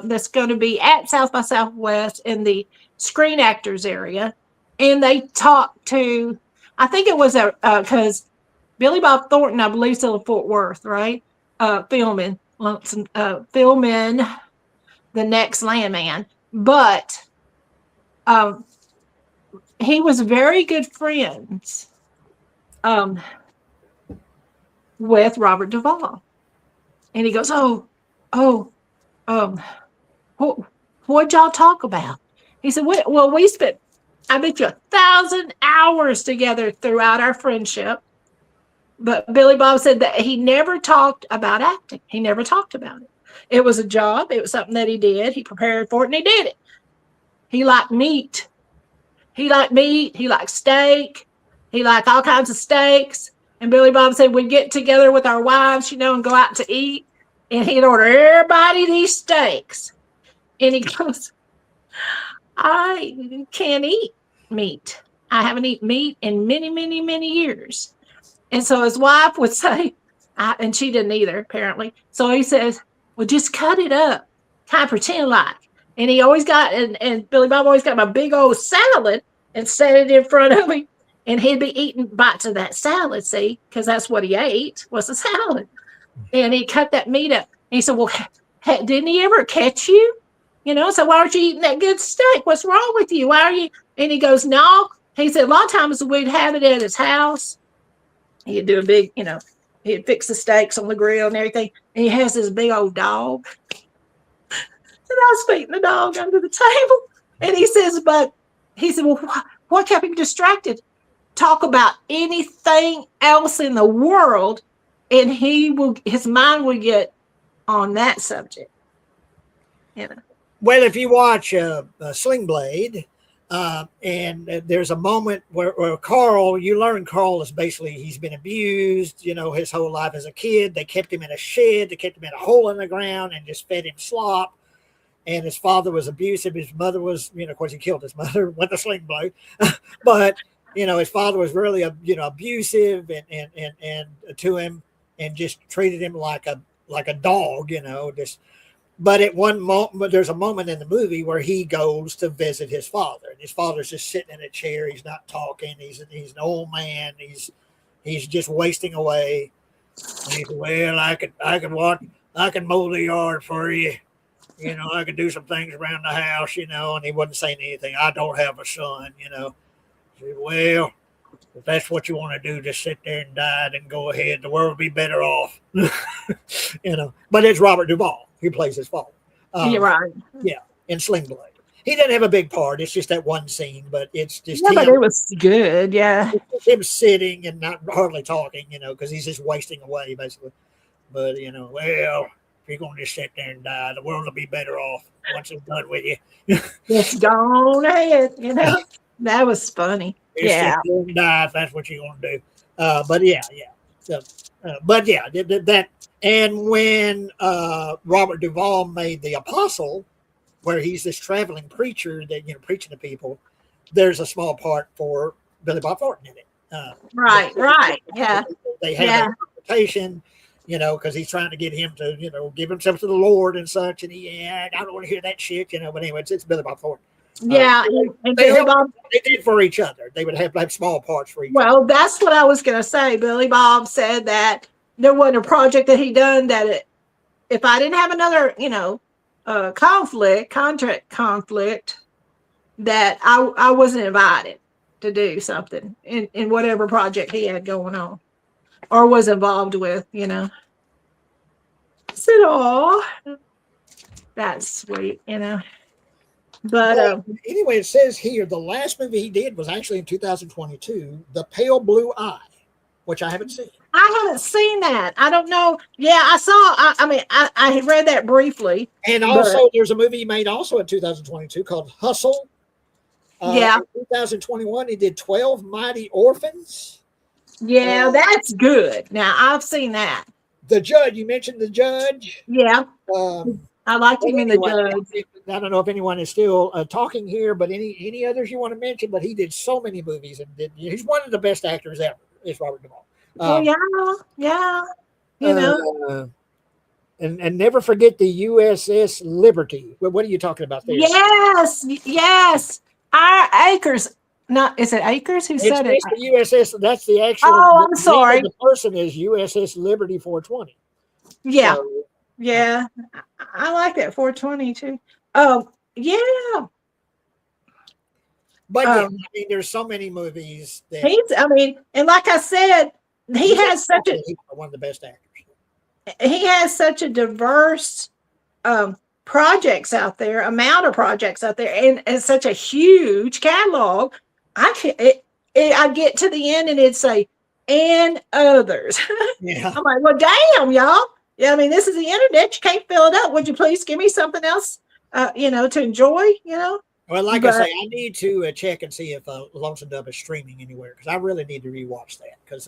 that's going to be at South by Southwest in the Screen Actors area. And they talked to, I think it was because Billy Bob Thornton, I believe, still in Fort Worth, right? Filming The Next Landman. But he was very good friends with Robert Duvall. And he goes, what'd y'all talk about? He said, well, we spent, I bet you 1,000 hours together throughout our friendship. But Billy Bob said that he never talked about acting. He never talked about it. It was a job. It was something that he did. He prepared for it, and he did it. He liked meat. He liked steak. He liked all kinds of steaks. And Billy Bob said we'd get together with our wives, and go out to eat. And he'd order everybody these steaks. And he goes, I can't eat meat. I haven't eaten meat in many, many, many years. And so his wife would say, and she didn't either, apparently. So he says, well, just cut it up. Kind of pretend like. And he always got, and Billy Bob always got my big old salad and set it in front of him. and he'd be eating bites of that salad, see, because that's what he ate was a salad. And he cut that meat up. And he said, well, didn't he ever catch you? So why aren't you eating that good steak? What's wrong with you? Why are you? And he goes, no. He said, a lot of times we'd have it at his house. He'd do a big, he'd fix the steaks on the grill and everything. And he has this big old dog. And I was feeding the dog under the table. And he said, well, what kept him distracted? Talk about anything else in the world, and his mind would get on that subject. Well, if you watch Sling Blade, and there's a moment where Carl, you learn Carl is basically, he's been abused, his whole life as a kid. They kept him in a shed, they kept him in a hole in the ground and just fed him slop. And his father was abusive. His mother was, of course, he killed his mother with a sling blade. But, his father was really, abusive and to him, and just treated him like a dog, But at one moment, there's a moment in the movie where he goes to visit his father, and his father's just sitting in a chair. He's not talking. He's an old man. He's just wasting away. And he said, well, I can mow the yard for you. I could do some things around the house, and he wasn't saying anything. I don't have a son, He said, well, if that's what you want to do, just sit there and die and go ahead. The world will be better off, But it's Robert Duvall who plays his father. You're right. Yeah, in Sling Blade. He doesn't have a big part. It's just that one scene, but it's just him. But it was good, yeah. Him sitting and not hardly talking, because he's just wasting away, basically. But, well, if you're going to just sit there and die, the world will be better off once it's done with you. Just go on ahead, That was funny. Just sit there and die if that's what you're going to do. But yeah. So, but yeah, that. And when Robert Duvall made The Apostle, where he's this traveling preacher that, preaching to people, there's a small part for Billy Bob Thornton in it. Right. Yeah. They have an interpretation, because he's trying to get him to, give himself to the Lord and such. And I don't want to hear that shit, But anyway, it's Billy Bob Thornton. Yeah. And Billy Bob, they did for each other. They would have small parts for each other. Well, that's what I was going to say. Billy Bob said that there wasn't a project that he done that if I didn't have another, contract conflict, that I wasn't invited to do something in whatever project he had going on or was involved with, I said, oh, that's sweet, But anyway, it says here the last movie he did was actually in 2022, The Pale Blue Eye, which I haven't seen. I haven't seen that. I don't know. Yeah, I saw. I had read that briefly. And also, there's a movie he made also in 2022 called Hustle. Yeah. In 2021, he did 12 Mighty Orphans. Yeah, that's good. Now, I've seen that. The Judge. You mentioned The Judge. Yeah. I liked him in The Judge. I don't know if anyone is still talking here, but any others you want to mention? But he did so many movies, and he's one of the best actors ever. Is Robert Duvall. Yeah. And never forget the USS Liberty. What are you talking about there? Yes. Our Acres. Not is it Acres? Who said it? The USS. That's the actual. Oh, I'm sorry. The person is USS Liberty 420. Yeah. So, yeah. I like that 420 too. Yeah. But there's so many movies that and like I said, he has such one of the best actors. He has such a diverse projects out there, amount of projects out there, and such a huge catalog. I get to the end and it'd say and others. Yeah. I'm like, well, damn, y'all. Yeah, this is the internet. You can't fill it up. Would you please give me something else, to enjoy, Well, like I say, I need to check and see if Lonesome Dove is streaming anywhere, because I really need to rewatch that, because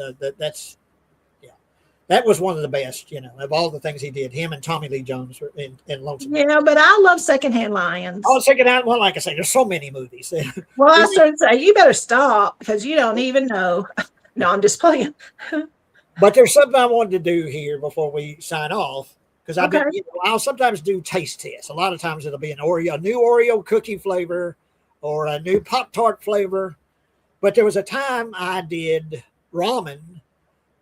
that was one of the best, of all the things he did. Him and Tommy Lee Jones in Lonesome Dove. Yeah, but I love Secondhand Lions. Oh, Secondhand. Well, like I say, there's so many movies. Well, I started to say, you better stop, because you don't even know. No, I'm just playing. But there's something I wanted to do here before we sign off. Because I'll sometimes do taste tests. A lot of times it'll be a new Oreo cookie flavor or a new Pop-Tart flavor. But there was a time I did ramen,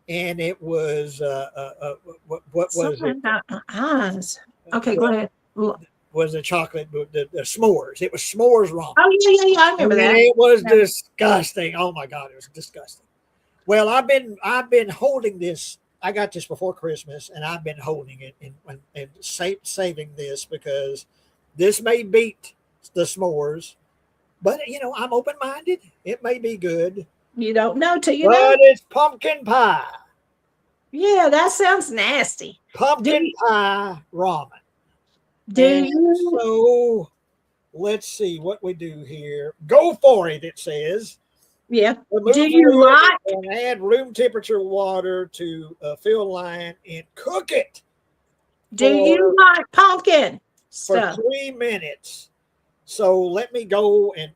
and it was what was it? Something about my eyes. Okay, go Well, ahead. Oh, was the chocolate the s'mores? It was s'mores ramen. yeah, I And remember that. it was Yeah. disgusting. Oh my God, it was disgusting. Well, I've been holding this. I got this before Christmas, and I've been holding it and saving this because this may beat the s'mores, but I'm open minded. It may be good, You don't know till you know. but it's pumpkin pie. Yeah, that sounds nasty. Do Pumpkin pie ramen. do And you? so let's see what we do here. Go for it, it says. Yeah. Do Remove you lid like? and add room temperature water to fill line and cook it Do you for like pumpkin for stuff? 3 minutes. So let me go and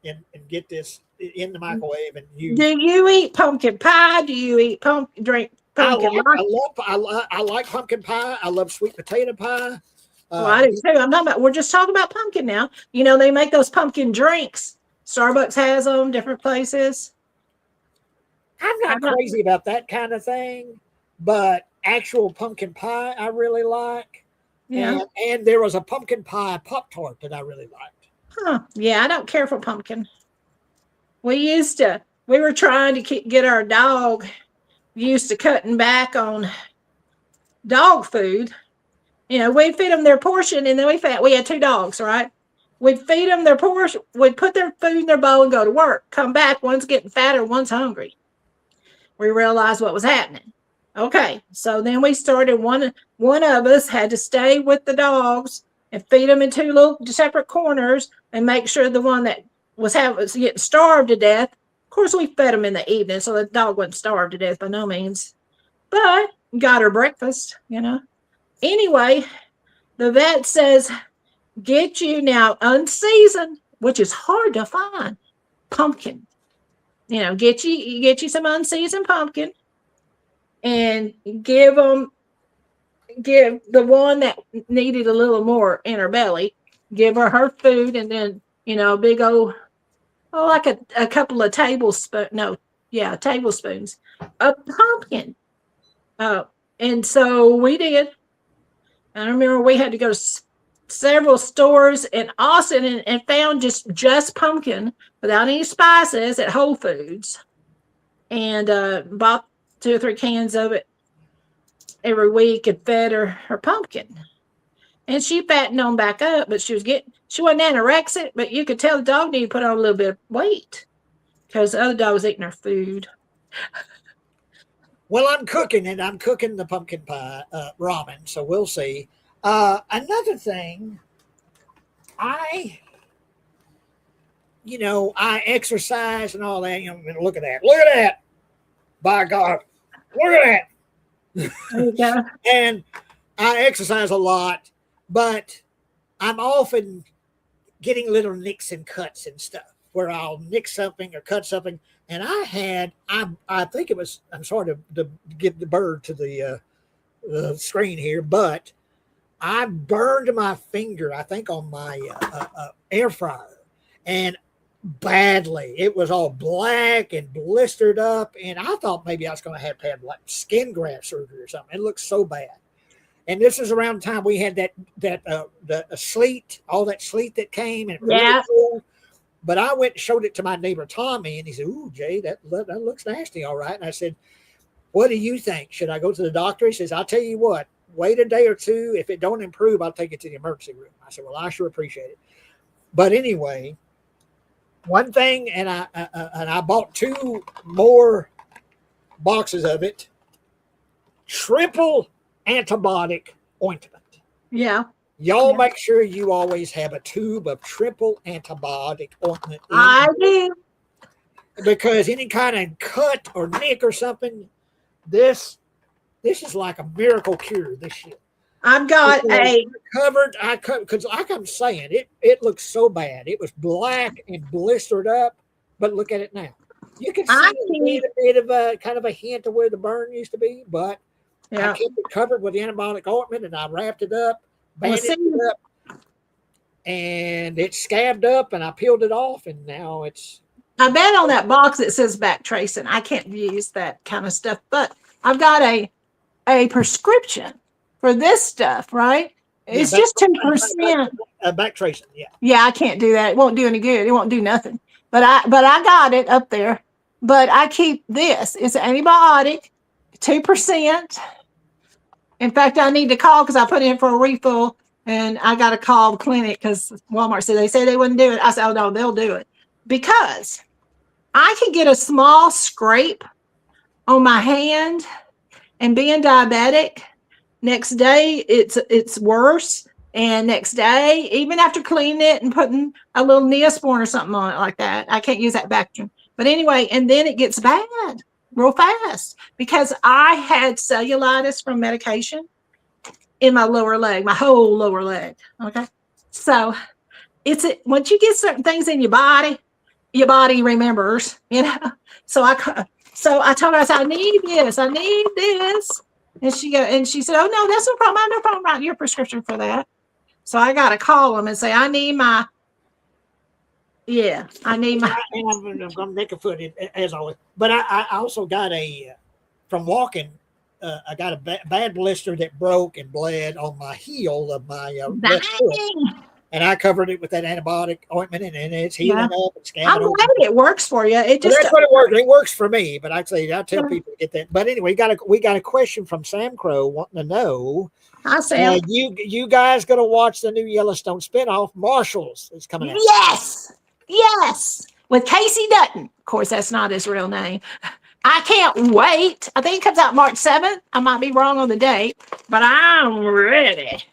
get this in the microwave and Do you eat pumpkin pie? Do you eat drink I pumpkin like latte? I like pumpkin pie. I love sweet potato pie. Well, I do too. I'm talking about. We're just talking about pumpkin now. You know, they make those pumpkin drinks. Starbucks has them. Different places. I'm I'm not not. crazy about that kind of thing, but actual pumpkin pie I really like. Yeah. And there was a pumpkin pie Pop Tart that I really liked. Huh. Yeah, I don't care for pumpkin. We used to. We were trying to get our dog used to cutting back on dog food. You know, we feed them their portion, and then we had two dogs, right? We'd feed them their portion. We'd put their food in their bowl and go to work. Come back, one's getting fatter, one's hungry. We realized what was happening. Okay, so then we started. One of us had to stay with the dogs and feed them in two little separate corners and make sure the one that was getting starved to death. Of course, we fed them in the evening, so the dog wasn't starved to death by no means, but got her breakfast. Anyway, the vet says, get you now unseasoned, which is hard to find, pumpkin. Get you some unseasoned pumpkin and give the one that needed a little more in her belly, give her food, and then a big old, like a couple of tablespoons, no, yeah, tablespoons of pumpkin. And so we did. I remember we had to go to several stores in Austin and found just pumpkin without any spices at Whole Foods, and bought 2 or 3 cans of it every week and fed her pumpkin. And she fattened on back up, but she wasn't anorexic, but you could tell the dog needed to put on a little bit of weight because the other dog was eating her food. Well, I'm cooking it. I'm cooking the pumpkin pie ramen, so we'll see. Another thing, I exercise and all that. Look at that. Look at that. By God, look at that. Yeah. And I exercise a lot, but I'm often getting little nicks and cuts and stuff where I'll nick something or cut something. And I think it was, I'm sorry to give the bird to the screen here, but I burned my finger, I think, on my air fryer, and badly. It was all black and blistered up, and I thought maybe I was going to have like skin graft surgery or something. It looked so bad. And this is around the time we had the sleet, all that sleet that came, and it was really cool. But I went and showed it to my neighbor Tommy, and he said, "Ooh, Jay, that looks nasty, all right." And I said, "What do you think? Should I go to the doctor?" He says, "I'll tell you what. Wait a day or two. If it don't improve, I'll take it to the emergency room." I said, "Well, I sure appreciate it." But anyway, one thing, and I bought 2 more boxes of it. Triple antibiotic ointment. Yeah. Y'all make sure you always have a tube of triple antibiotic ointment. I do. Because any kind of cut or nick or something, this is like a miracle cure. This shit. I've got covered. Because like I'm saying, it looks so bad. It was black and blistered up, but look at it now. You can see a bit of a kind of a hint of where the burn used to be, but I kept it covered with antibiotic ointment, and I wrapped it up, bandaged it up, and it scabbed up, and I peeled it off, and now it's. I bet on that box it says back tracing. I can't use that kind of stuff, but I've got a prescription for this stuff, right? Yeah, It's just 10%. Back tracing. Yeah. Yeah, I can't do that. It won't do any good. It won't do nothing. But I got it up there. But I keep this. It's an antibiotic, 2%. In fact, I need to call because I put in for a refill and I got to call the clinic because Walmart said they wouldn't do it. I said, oh no, they'll do it because I could get a small scrape on my hand, and being diabetic, next day it's worse. And next day, even after cleaning it and putting a little Neosporin or something on it like that, I can't use that Bactrim. But anyway, and then it gets bad real fast because I had cellulitis from medication in my lower leg, my whole lower leg. Okay. So once you get certain things in your body remembers, you know. So I told her, I said, I need this. And she said, oh no, that's no problem. I have no problem writing your prescription for that. So I got to call them and say, I need my. And I'm going to make a foot as always. But I also got from walking, I got a bad blister that broke and bled on my heel of my left foot. And I covered it with that antibiotic ointment, and it's healing up and scabbing. I'm glad it works for you. It just that's what it works. It works for me, but I tell people to get that. But anyway, we got a question from Sam Crow wanting to know. Hi, Sam. You guys going to watch the new Yellowstone spinoff? Marshals is coming out. Yes, with Casey Dutton. Of course, that's not his real name. I can't wait. I think it comes out March 7th. I might be wrong on the date, but I'm ready.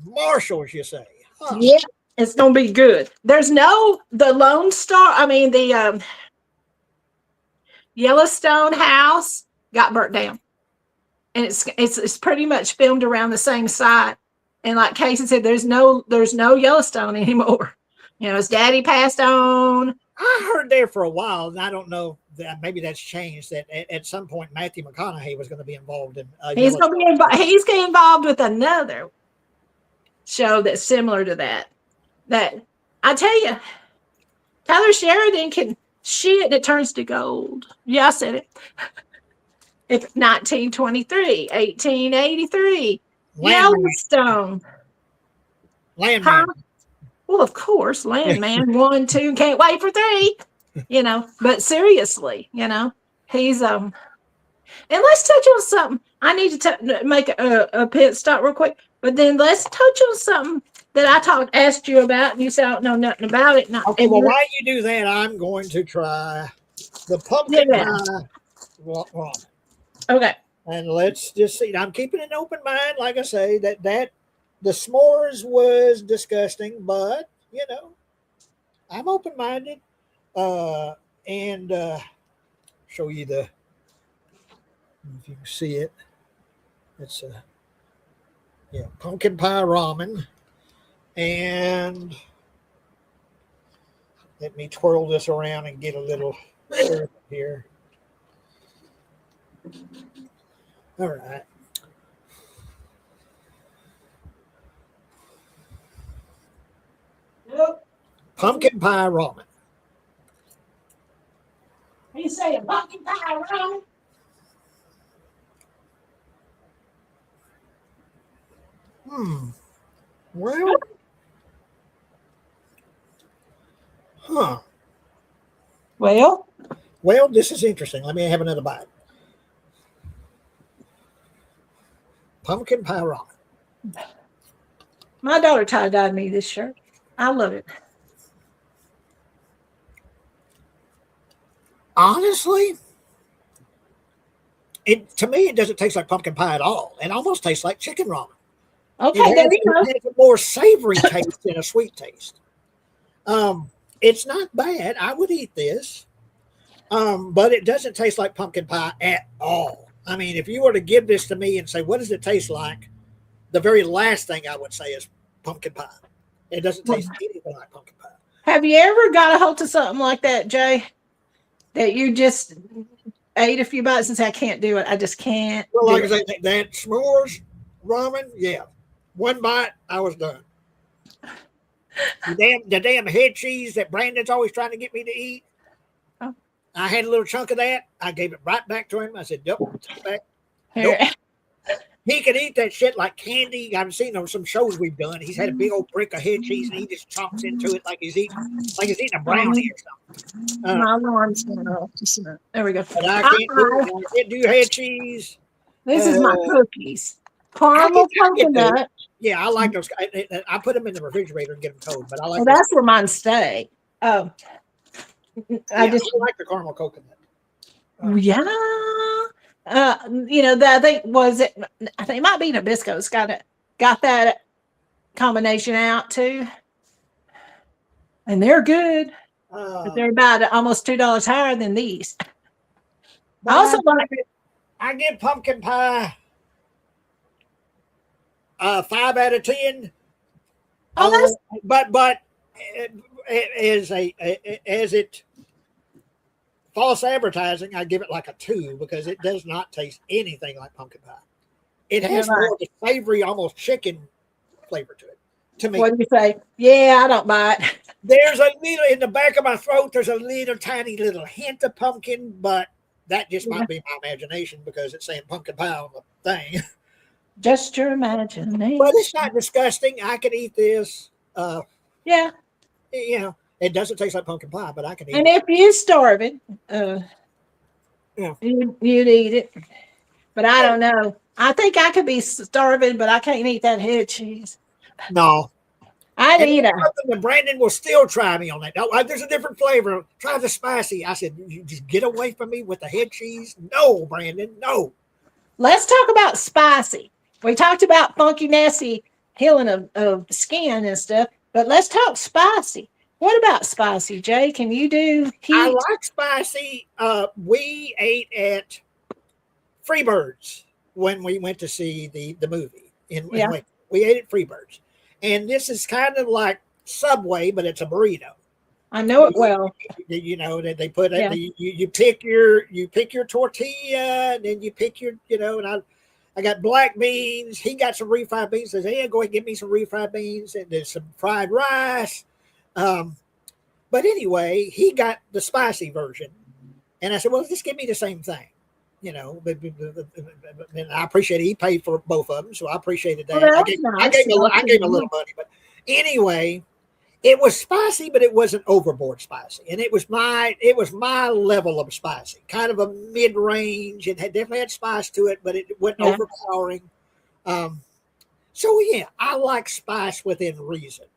Marshals, you say? Huh. Yeah, it's gonna be good. There's the Lone Star. I mean, the Yellowstone house got burnt down, and it's pretty much filmed around the same site. And like Casey said, there's no Yellowstone anymore. You know, his daddy passed on. I heard there for a while, and I don't know that maybe that's changed. That at some point Matthew McConaughey was going to be involved in. He's going to be he's getting involved with another show that's similar to that. That I tell you, Tyler Sheridan can shit and it turns to gold. Yeah, I said it. It's 1923, 1883, Yellowstone. Landman. Well, of course, Landman 1, 2, can't wait for 3. You know, but seriously, you know, he's and let's touch on something. I need to make a pit stop real quick, but then let's touch on something that I asked you about, and you said I don't know nothing about it. Okay, well, while you do that, I'm going to try the pumpkin pie ramen. Okay. And let's just see. I'm keeping an open mind, like I say, that the s'mores was disgusting, but you know, I'm open-minded. And show you if you can see it. It's pumpkin pie ramen. And let me twirl this around and get a little here. All right. Yep. Pumpkin pie ramen. Are you saying pumpkin pie ramen? Well, Well, this is interesting. Let me have another bite. Pumpkin pie ramen. My daughter tie-dyed me this shirt. I love it. Honestly, to me, it doesn't taste like pumpkin pie at all. It almost tastes like chicken ramen. Okay, it has a more savory taste than a sweet taste. It's not bad. I would eat this, but it doesn't taste like pumpkin pie at all. I mean, if you were to give this to me and say, what does it taste like? The very last thing I would say is pumpkin pie. It doesn't taste anything like pumpkin pie. Have you ever got a hold of something like that, Jay? That you just ate a few bites and said, I can't do it. I just can't. Well, like I say, that s'mores ramen, yeah. One bite, I was done. The damn head cheese that Brandon's always trying to get me to eat. Oh. I had a little chunk of that. I gave it right back to him. I said, "Nope, take it back." Here. Nope. He can eat that shit like candy. I've seen on some shows we've done. He's had a big old brick of head cheese and he just chomps into it like he's eating a brownie or something. My alarm's going off. Just a minute. There we go. But I can't do head cheese. This is my cookies. I Caramel get those. coconut. Yeah, I like those. I put them in the refrigerator and get them cold. But I like. Well, that's where mine stay. Oh, I I like the caramel coconut. Yeah. I think it might be Nabisco's got that combination out too. And they're good. But they're about almost $2 higher than these. I also I give pumpkin pie 5 out of 10. But as it false advertising, I give it like a 2 because it does not taste anything like pumpkin pie. It has more of a savory, almost chicken flavor to it. To me, what do you say? Yeah, I don't buy it. There's a little in the back of my throat. There's a little tiny little hint of pumpkin, but that just might be my imagination because it's saying pumpkin pie on the thing. Just your imagination. But it's not disgusting. I can eat this. Yeah. It doesn't taste like pumpkin pie, but I can eat it. And if you're starving, you'd eat it. But I don't know. I think I could be starving, but I can't eat that head cheese. No. I'd eat it. And Brandon will still try me on that. No, there's a different flavor. Try the spicy. I said, you just get away from me with the head cheese. No, Brandon, no. Let's talk about spicy. We talked about funky, nasty healing of skin and stuff, but let's talk spicy. What about spicy, Jay? Can you do heat? I like spicy. We ate at Freebirds when we went to see the movie. We ate at Freebirds. And this is kind of like Subway, but it's a burrito. I know it well. They put it. You pick your tortilla, and then you pick your. And I got black beans. He got some refried beans. Says, "Hey, go ahead and get me some refried beans." And there's some fried rice. But anyway, he got the spicy version, and I said, "Well, just give me the same thing." And I appreciate it. He paid for both of them, so I appreciated that. Well, I gave him a little money, but anyway, it was spicy, but it wasn't overboard spicy, and it was my level of spicy, kind of a mid range. It definitely had spice to it, but it wasn't overpowering. So yeah, I like spice within reason.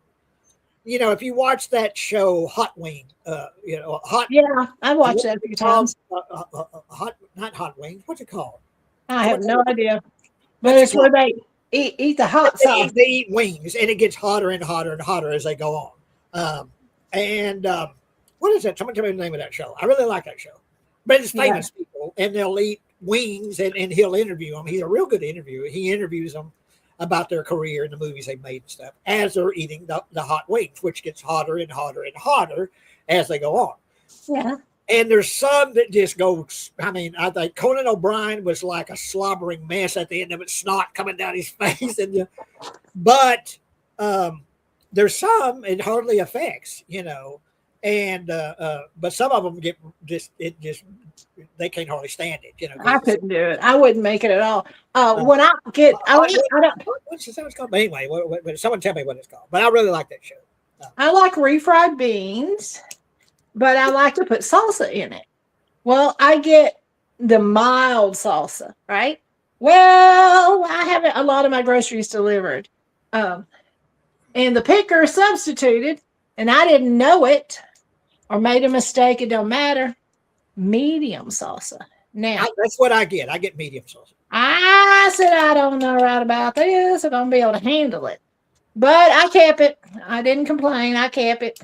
If you watch that show, Hot Wing, Hot. Yeah, I watched that a few times. Not Hot Wings. What's it called? I have no idea. But it's where they eat the hot sauce. They eat wings, and it gets hotter and hotter and hotter as they go on. What is that? Someone tell me the name of that show. I really like that show. But it's famous people, and they'll eat wings, and he'll interview them. He's a real good interviewer. He interviews them about their career and the movies they've made and stuff as they're eating the hot wings, which gets hotter and hotter and hotter as they go on. Yeah. And there's some that just go, I think Conan O'Brien was like a slobbering mess at the end of it, snot coming down his face. But there's some it hardly affects, but some of them get they can't hardly stand it, I couldn't do it. I wouldn't make it at all. When I don't. What's that called? But anyway, someone tell me what it's called. But I really like that show. I like refried beans, but I like to put salsa in it. Well, I get the mild salsa, right? Well, I have a lot of my groceries delivered, and the picker substituted, and I didn't know it or made a mistake. It don't matter. Medium salsa. Now that's what I get. I get medium salsa. I said I don't know right about this. I don't be able to handle it, but I kept it. I didn't complain. I kept it,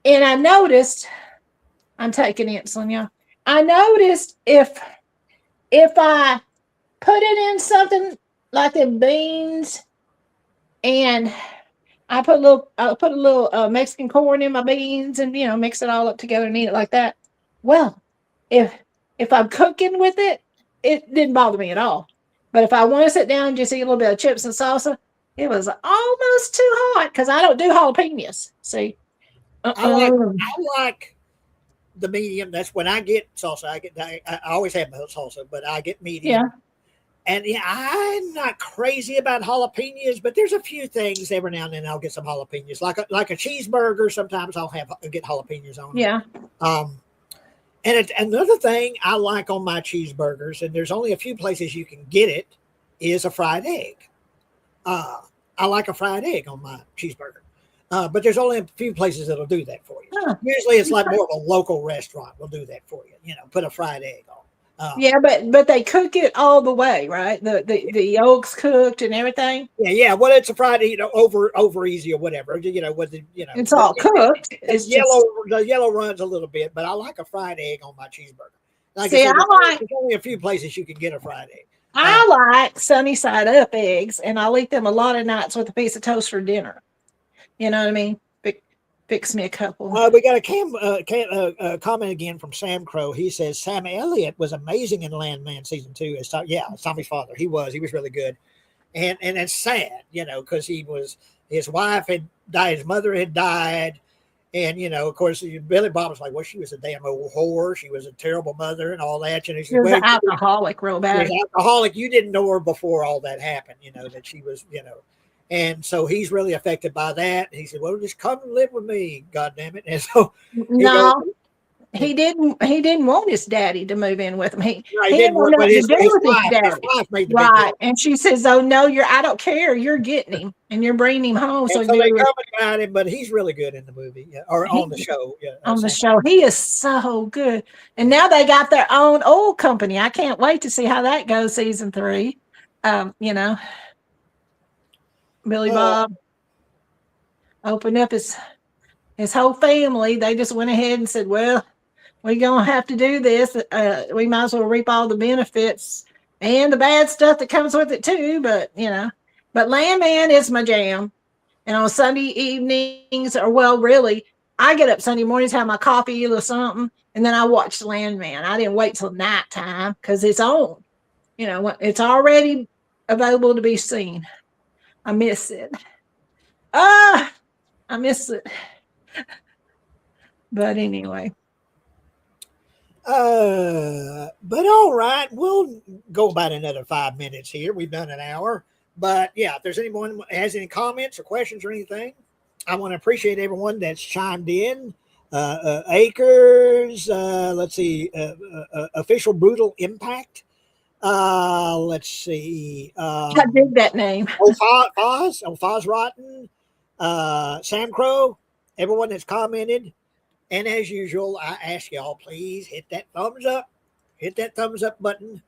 and I noticed. I'm taking insulin, y'all. I noticed if I put it in something like the beans, and I put a little Mexican corn in my beans, and mix it all up together and eat it like that. Well, if I'm cooking with it, it didn't bother me at all. But if I want to sit down and just eat a little bit of chips and salsa, It was almost too hot because I don't do jalapenos. See, I like the medium. That's when I get salsa. I always have my salsa, but I get yeah, medium. And yeah, I'm not crazy about jalapenos, but there's a few things every now and then I'll get some jalapenos, like a cheeseburger. Sometimes get jalapenos on them. yeah. Um, another thing I like on my cheeseburgers, and there's only a few places you can get it, is a fried egg. Uh, I like a fried egg on my cheeseburger, but there's only a few places that'll do that for you. Huh. Usually, it's like more of a local restaurant will do that for you. Put a fried egg on. Yeah, but they cook it all the way, right? The yolks cooked and everything. Yeah. Well, it's a Friday, over easy or whatever. It's all cooked. It's just The yellow runs a little bit, but I like a fried egg on my cheeseburger. Like see, I said, I like there's only a few places you can get a fried egg. I like sunny side up eggs, and I'll eat them a lot of nights with a piece of toast for dinner. You know what I mean? Fix me a couple. We got a comment again from Sam Crow. He says Sam Elliott was amazing in Landman season 2. It's Tommy's father. He was really good, and it's sad, because his wife had died, his mother had died, and of course Billy Bob was like, well, she was a damn old whore, she was a terrible mother, and all that. She was an alcoholic, real bad. Alcoholic. You didn't know her before all that happened. That she was, And so he's really affected by that. He said, well, just come and live with me, God damn it. And so he didn't want his daddy to move in with him. He didn't want nothing to do with his daddy. Right. Deal. And she says, oh, no, I don't care. You're getting him and you're bringing him home. So they come about him, but he's really good in the movie or on the show. Yeah, on the show. He is so good. And now they got their own oil company. I can't wait to see how that goes season 3. Billy Bob opened up his whole family. They just went ahead and said, well, we're going to have to do this. We might as well reap all the benefits and the bad stuff that comes with it too. But, but Landman is my jam. And on Sunday evenings, really, I get up Sunday mornings, have my coffee or something, and then I watch Landman. I didn't wait till nighttime because it's on. It's already available to be seen. I miss it. I miss it. But anyway. But all right, we'll go about another 5 minutes here. We've done an hour. But yeah, if there's anyone who has any comments or questions or anything, I want to appreciate everyone that's chimed in. Acres, let's see, Official Brutal Impact. Let's see. I dig that name. Foz Rotten, Sam Crow, everyone that's commented. And as usual, I ask y'all, please hit that thumbs up button,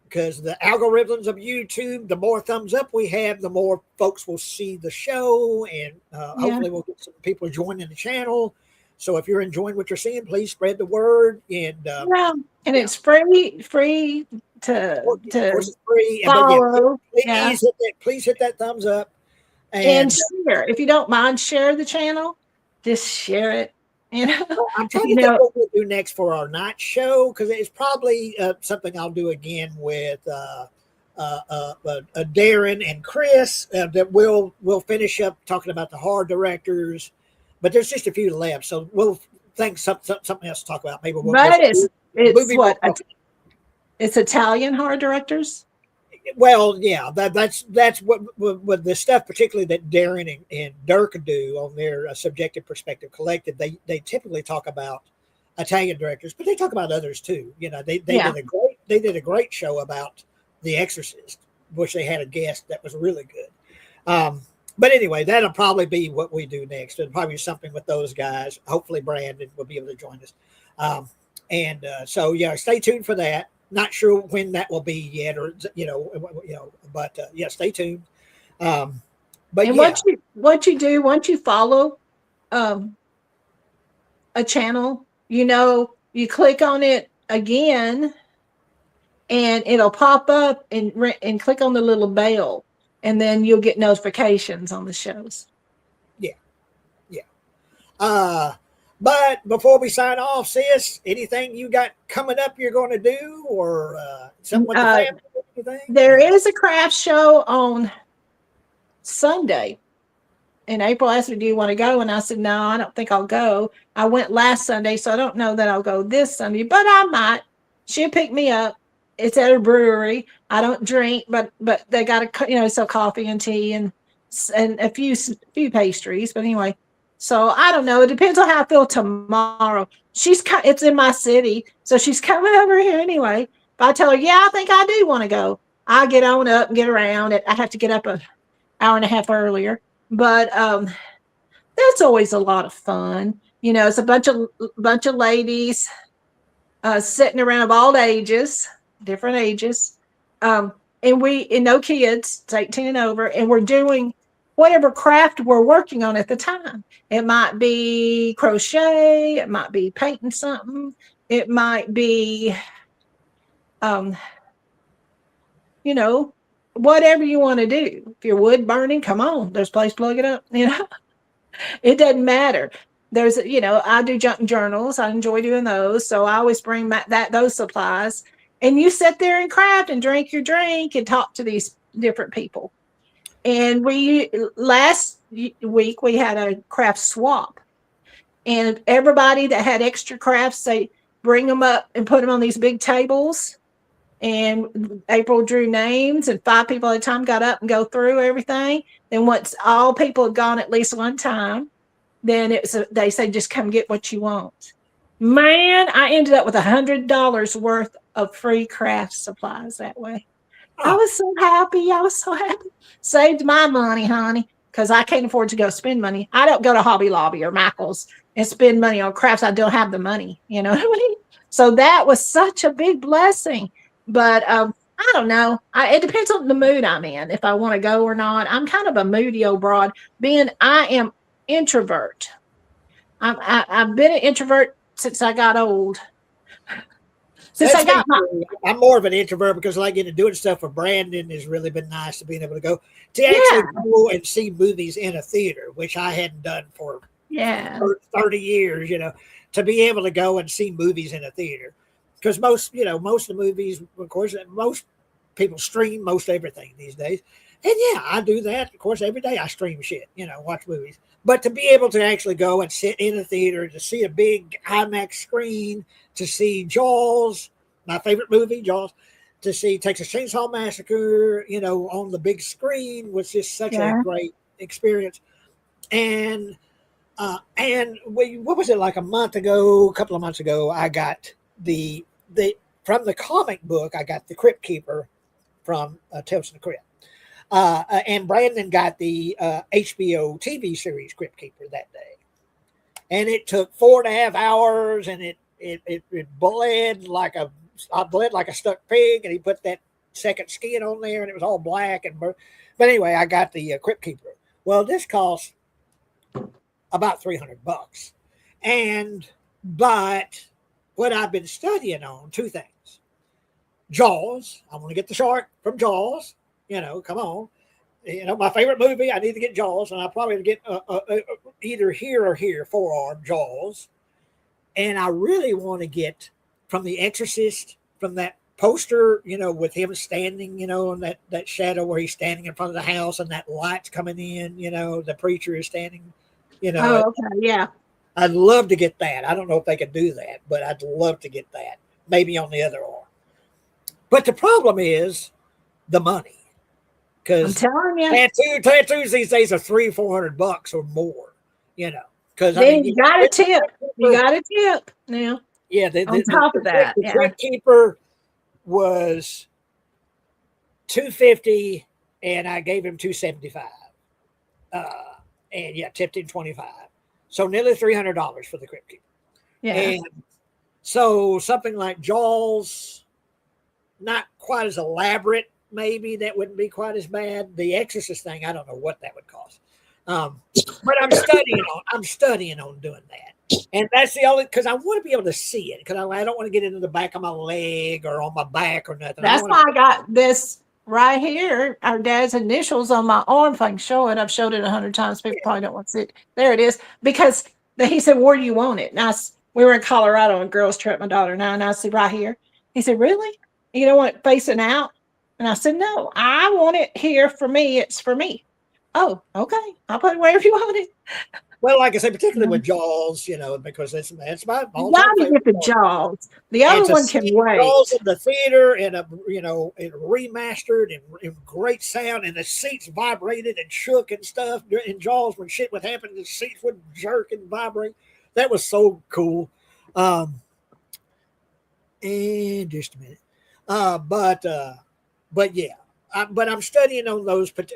because the algorithms of YouTube, the more thumbs up we have, the more folks will see the show, and hopefully we'll get some people joining the channel. So if you're enjoying what you're seeing, please spread the word. And it's free to free. follow. Please hit that thumbs up and share. If you don't mind, share the channel. Just share it. I'm trying to think what we'll do next for our night show, because it's probably something I'll do again with Darren and Chris. That we'll finish up talking about the horror directors, but there's just a few left, so we'll think something else to talk about. Maybe we'll. But it's what it's Italian horror directors. Well, yeah, that's what the stuff, particularly that Darren and Dirk do on their Subjective Perspective Collective. They typically talk about Italian directors, but they talk about others too. They did a great show about The Exorcist, which they had a guest that was really good. But anyway, that'll probably be what we do next. It'll probably be something with those guys. Hopefully, Brandon will be able to join us. So yeah, stay tuned for that. Not sure when that will be yet, or but stay tuned. But what you do once you follow a channel, you click on it again, and it'll pop up and click on the little bell, and then you'll get notifications on the shows. But before we sign off, sis, anything you got coming up you're going to do, or something with the family? There is a craft show on Sunday. And April asked me, do you want to go? And I said, no, I don't think I'll go. I went last Sunday, so I don't know that I'll go this Sunday, but I might. She'll pick me up. It's at a brewery. I don't drink, but they got sell coffee and tea and a few pastries. But anyway, so I don't know. It depends on how I feel tomorrow. It's in my city, so she's coming over here anyway. If I tell her, yeah, I think I do want to go, I'll get on up and get around it. I have to get up an hour and a half earlier. But that's always a lot of fun. It's a bunch of ladies sitting around of all ages, different ages, and no kids, it's 18 and over, and we're doing whatever craft we're working on at the time. It might be crochet, it might be painting something, it might be, whatever you want to do. If you're wood burning, come on, there's a place to plug it up. It doesn't matter. I do junk journals. I enjoy doing those. So I always bring those supplies, and you sit there and craft and drink your drink and talk to these different people. And last week we had a craft swap, and everybody that had extra crafts, they bring them up and put them on these big tables. And April drew names, and 5 people at a time got up and go through everything. Then once all people had gone at least one time, then they say, just come get what you want. Man, I ended up with $100 worth of free craft supplies that way. Oh. I was so happy. Saved my money, honey, because I can't afford to go spend money. I don't go to Hobby Lobby or Michael's and spend money on crafts. I don't have the money. You know what I mean? So that was such a big blessing. But I don't know. It depends on the mood I'm in, if I want to go or not. I'm kind of a moody old broad, being I am introvert. I've been an introvert since I got old. I'm more of an introvert because I get to doing stuff for Brandon has really been nice to being able to go go and see movies in a theater, which I hadn't done for 30 years, to be able to go and see movies in a theater. Because most of the movies, of course, most people stream most everything these days. And I do that. Of course, every day I stream shit, watch movies. But to be able to actually go and sit in a theater, to see a big IMAX screen, to see Jaws, my favorite movie, Jaws, to see Texas Chainsaw Massacre, on the big screen was just such a great experience. And what was it, like a couple of months ago, I got from the comic book, I got the Crypt Keeper from Tales from the Crypt. And Brandon got the HBO TV series Crypt Keeper that day. And it took 4.5 hours, and it bled like a stuck pig, and he put that second skin on there, and it was all black. But anyway, I got the Crypt Keeper. Well, this cost about $300. But what I've been studying on, 2 things. Jaws. I want to get the shark from Jaws. Come on. My favorite movie, I need to get Jaws, and I'll probably get either here or here, 4-arm Jaws. And I really want to get from The Exorcist, from that poster, with him standing, on that shadow where he's standing in front of the house and that light's coming in, the preacher is standing, Oh, okay, yeah. I'd love to get that. I don't know if they could do that, but I'd love to get that. Maybe on the other arm. But the problem is the money. Because I'm telling you, tattoos these days are $300-400 or more. Because you got a tip. You got a tip now. Yeah. On top of that, the Crypt Keeper was $250, and I gave him $275. And tipped him $25. So nearly $300 for the Crypt Keeper. Yeah. And so something like Jaws, not quite as elaborate. Maybe that wouldn't be quite as bad. The Exorcist thing, I don't know what that would cost. But I'm studying on doing that. And that's the only, because I want to be able to see it. Because I don't want to get into the back of my leg or on my back or nothing. That's why I got this right here. Our dad's initials on my arm. If I can show it, I've showed it 100 times. People probably don't want to see it. There it is. Because he said, where do you want it? And we were in Colorado on a girls' trip, my daughter and I, I said, right here. He said, really? You don't want it facing out? And I said, no, I want it here for me. It's for me. Oh, okay. I'll put it wherever you want it. Well, like I say, particularly with Jaws, because that's my You all-time gotta favorite. get the Jaws. The And other to one can see Jaws wait. in the theater and it remastered and great sound, and the seats vibrated and shook and stuff in Jaws when shit would happen, the seats would jerk and vibrate. That was so cool. Um, and just a minute, but yeah, but I'm studying on those. But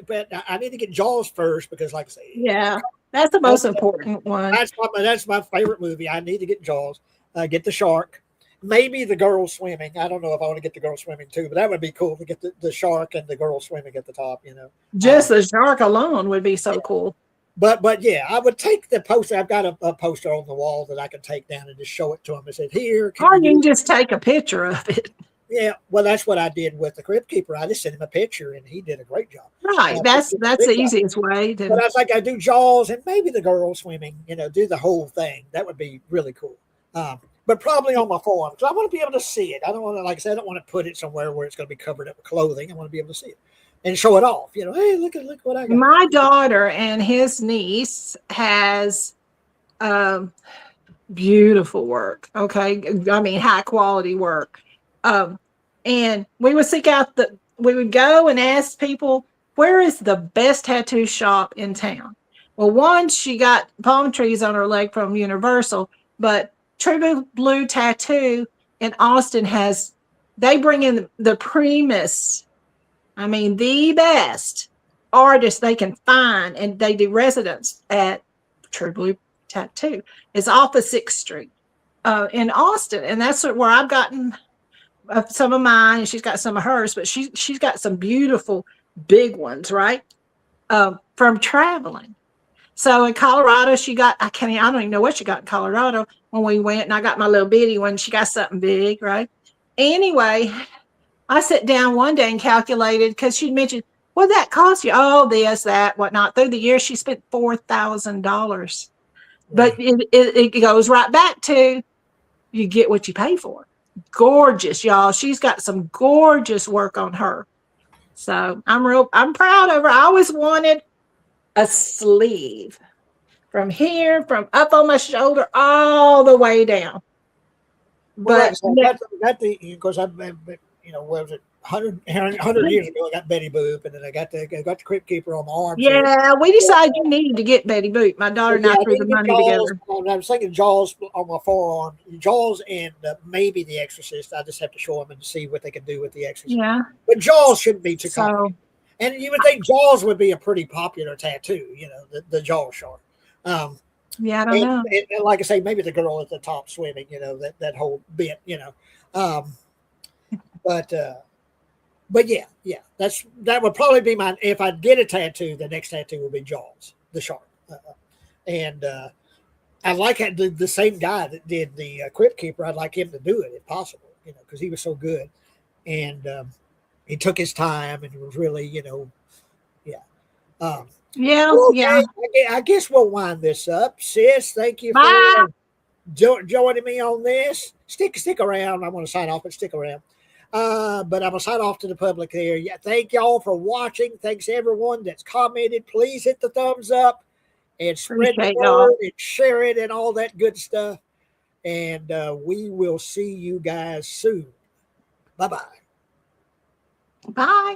I need to get Jaws first because, like I say, Yeah, that's the most important one. that's my favorite movie. I need to get Jaws, get the shark, maybe the girl swimming. I don't know if I want to get the girl swimming too, but that would be cool to get the shark and the girl swimming at the top. Just the shark alone would be so Yeah. cool. But yeah, I would take the poster. I've got a poster on the wall that I can take down and just show it to them and say, "Here, can Or you you do can that?" just take a picture of it. Yeah, well, that's what I did with the Crypt Keeper. I just sent him a picture, and he did a great job. Right. He That's did a that's big the job. easiest way But to. I think I do Jaws and maybe the girl swimming. Do the whole thing. That would be really cool. But probably on my phone because I want to be able to see it. I don't want to, like I said, I don't want to put it somewhere where it's going to be covered up with clothing. I want to be able to see it and show it off. Hey, look what I got. My daughter and his niece has um, beautiful work. Okay, I mean high quality work. Um, and we would go and ask people where is the best tattoo shop in town. Well, one she got palm trees on her leg from Universal, but True Blue Tattoo in Austin has they bring in the primus. I mean the best artists they can find, and they do residence at True Blue Tattoo. It's off of 6th Street in Austin, and that's where I've gotten some of mine, and she's got some of hers. But she's got some beautiful big ones, right? From traveling. So in Colorado, she got I don't even know what she got in Colorado when we went, and I got my little bitty one. She got something big, right? Anyway, I sat down one day and calculated because she'd mentioned what that cost you. Oh, this, that, whatnot. Through the year, she spent $4,000. But it goes right back to you get what you pay for. Gorgeous, y'all. She's got some gorgeous work on her. So I'm proud of her. I always wanted a sleeve from here, from up on my shoulder, all the way down. Well, like I But said, got the because I've been, what was it 100 years ago? I got Betty Boop, and then I got the Crypt Keeper on my arms here. yeah, we decided you needed to get Betty Boop. My daughter and Yeah, I I threw need the to get money Jaws. together. I was thinking Jaws on my forearm, Jaws, and maybe The Exorcist. I just have to show them and see what they can do with The Exorcist. Yeah. But Jaws shouldn't be too So complicated. And you would think Jaws would be a pretty popular tattoo, the Jaws shark. yeah, I don't know. And like I say, maybe the girl at the top swimming, that whole bit, Um, but yeah, that would probably be mine. If I get a tattoo, the next tattoo will be Jaws, the shark. And I like the same guy that did the Crypt Keeper. I'd like him to do it if possible, because he was so good. And he took his time and it was really, yeah. Yeah, Okay, yeah. I guess we'll wind this up. Sis, thank you Bye. for joining me on this. Stick around. I'm going to sign off, but stick around. But I'm going to sign off to the public there. Yeah, thank y'all for watching. Thanks everyone that's commented. Please hit the thumbs up and spread the word and share it and all that good stuff. And we will see you guys soon. Bye-bye. Bye.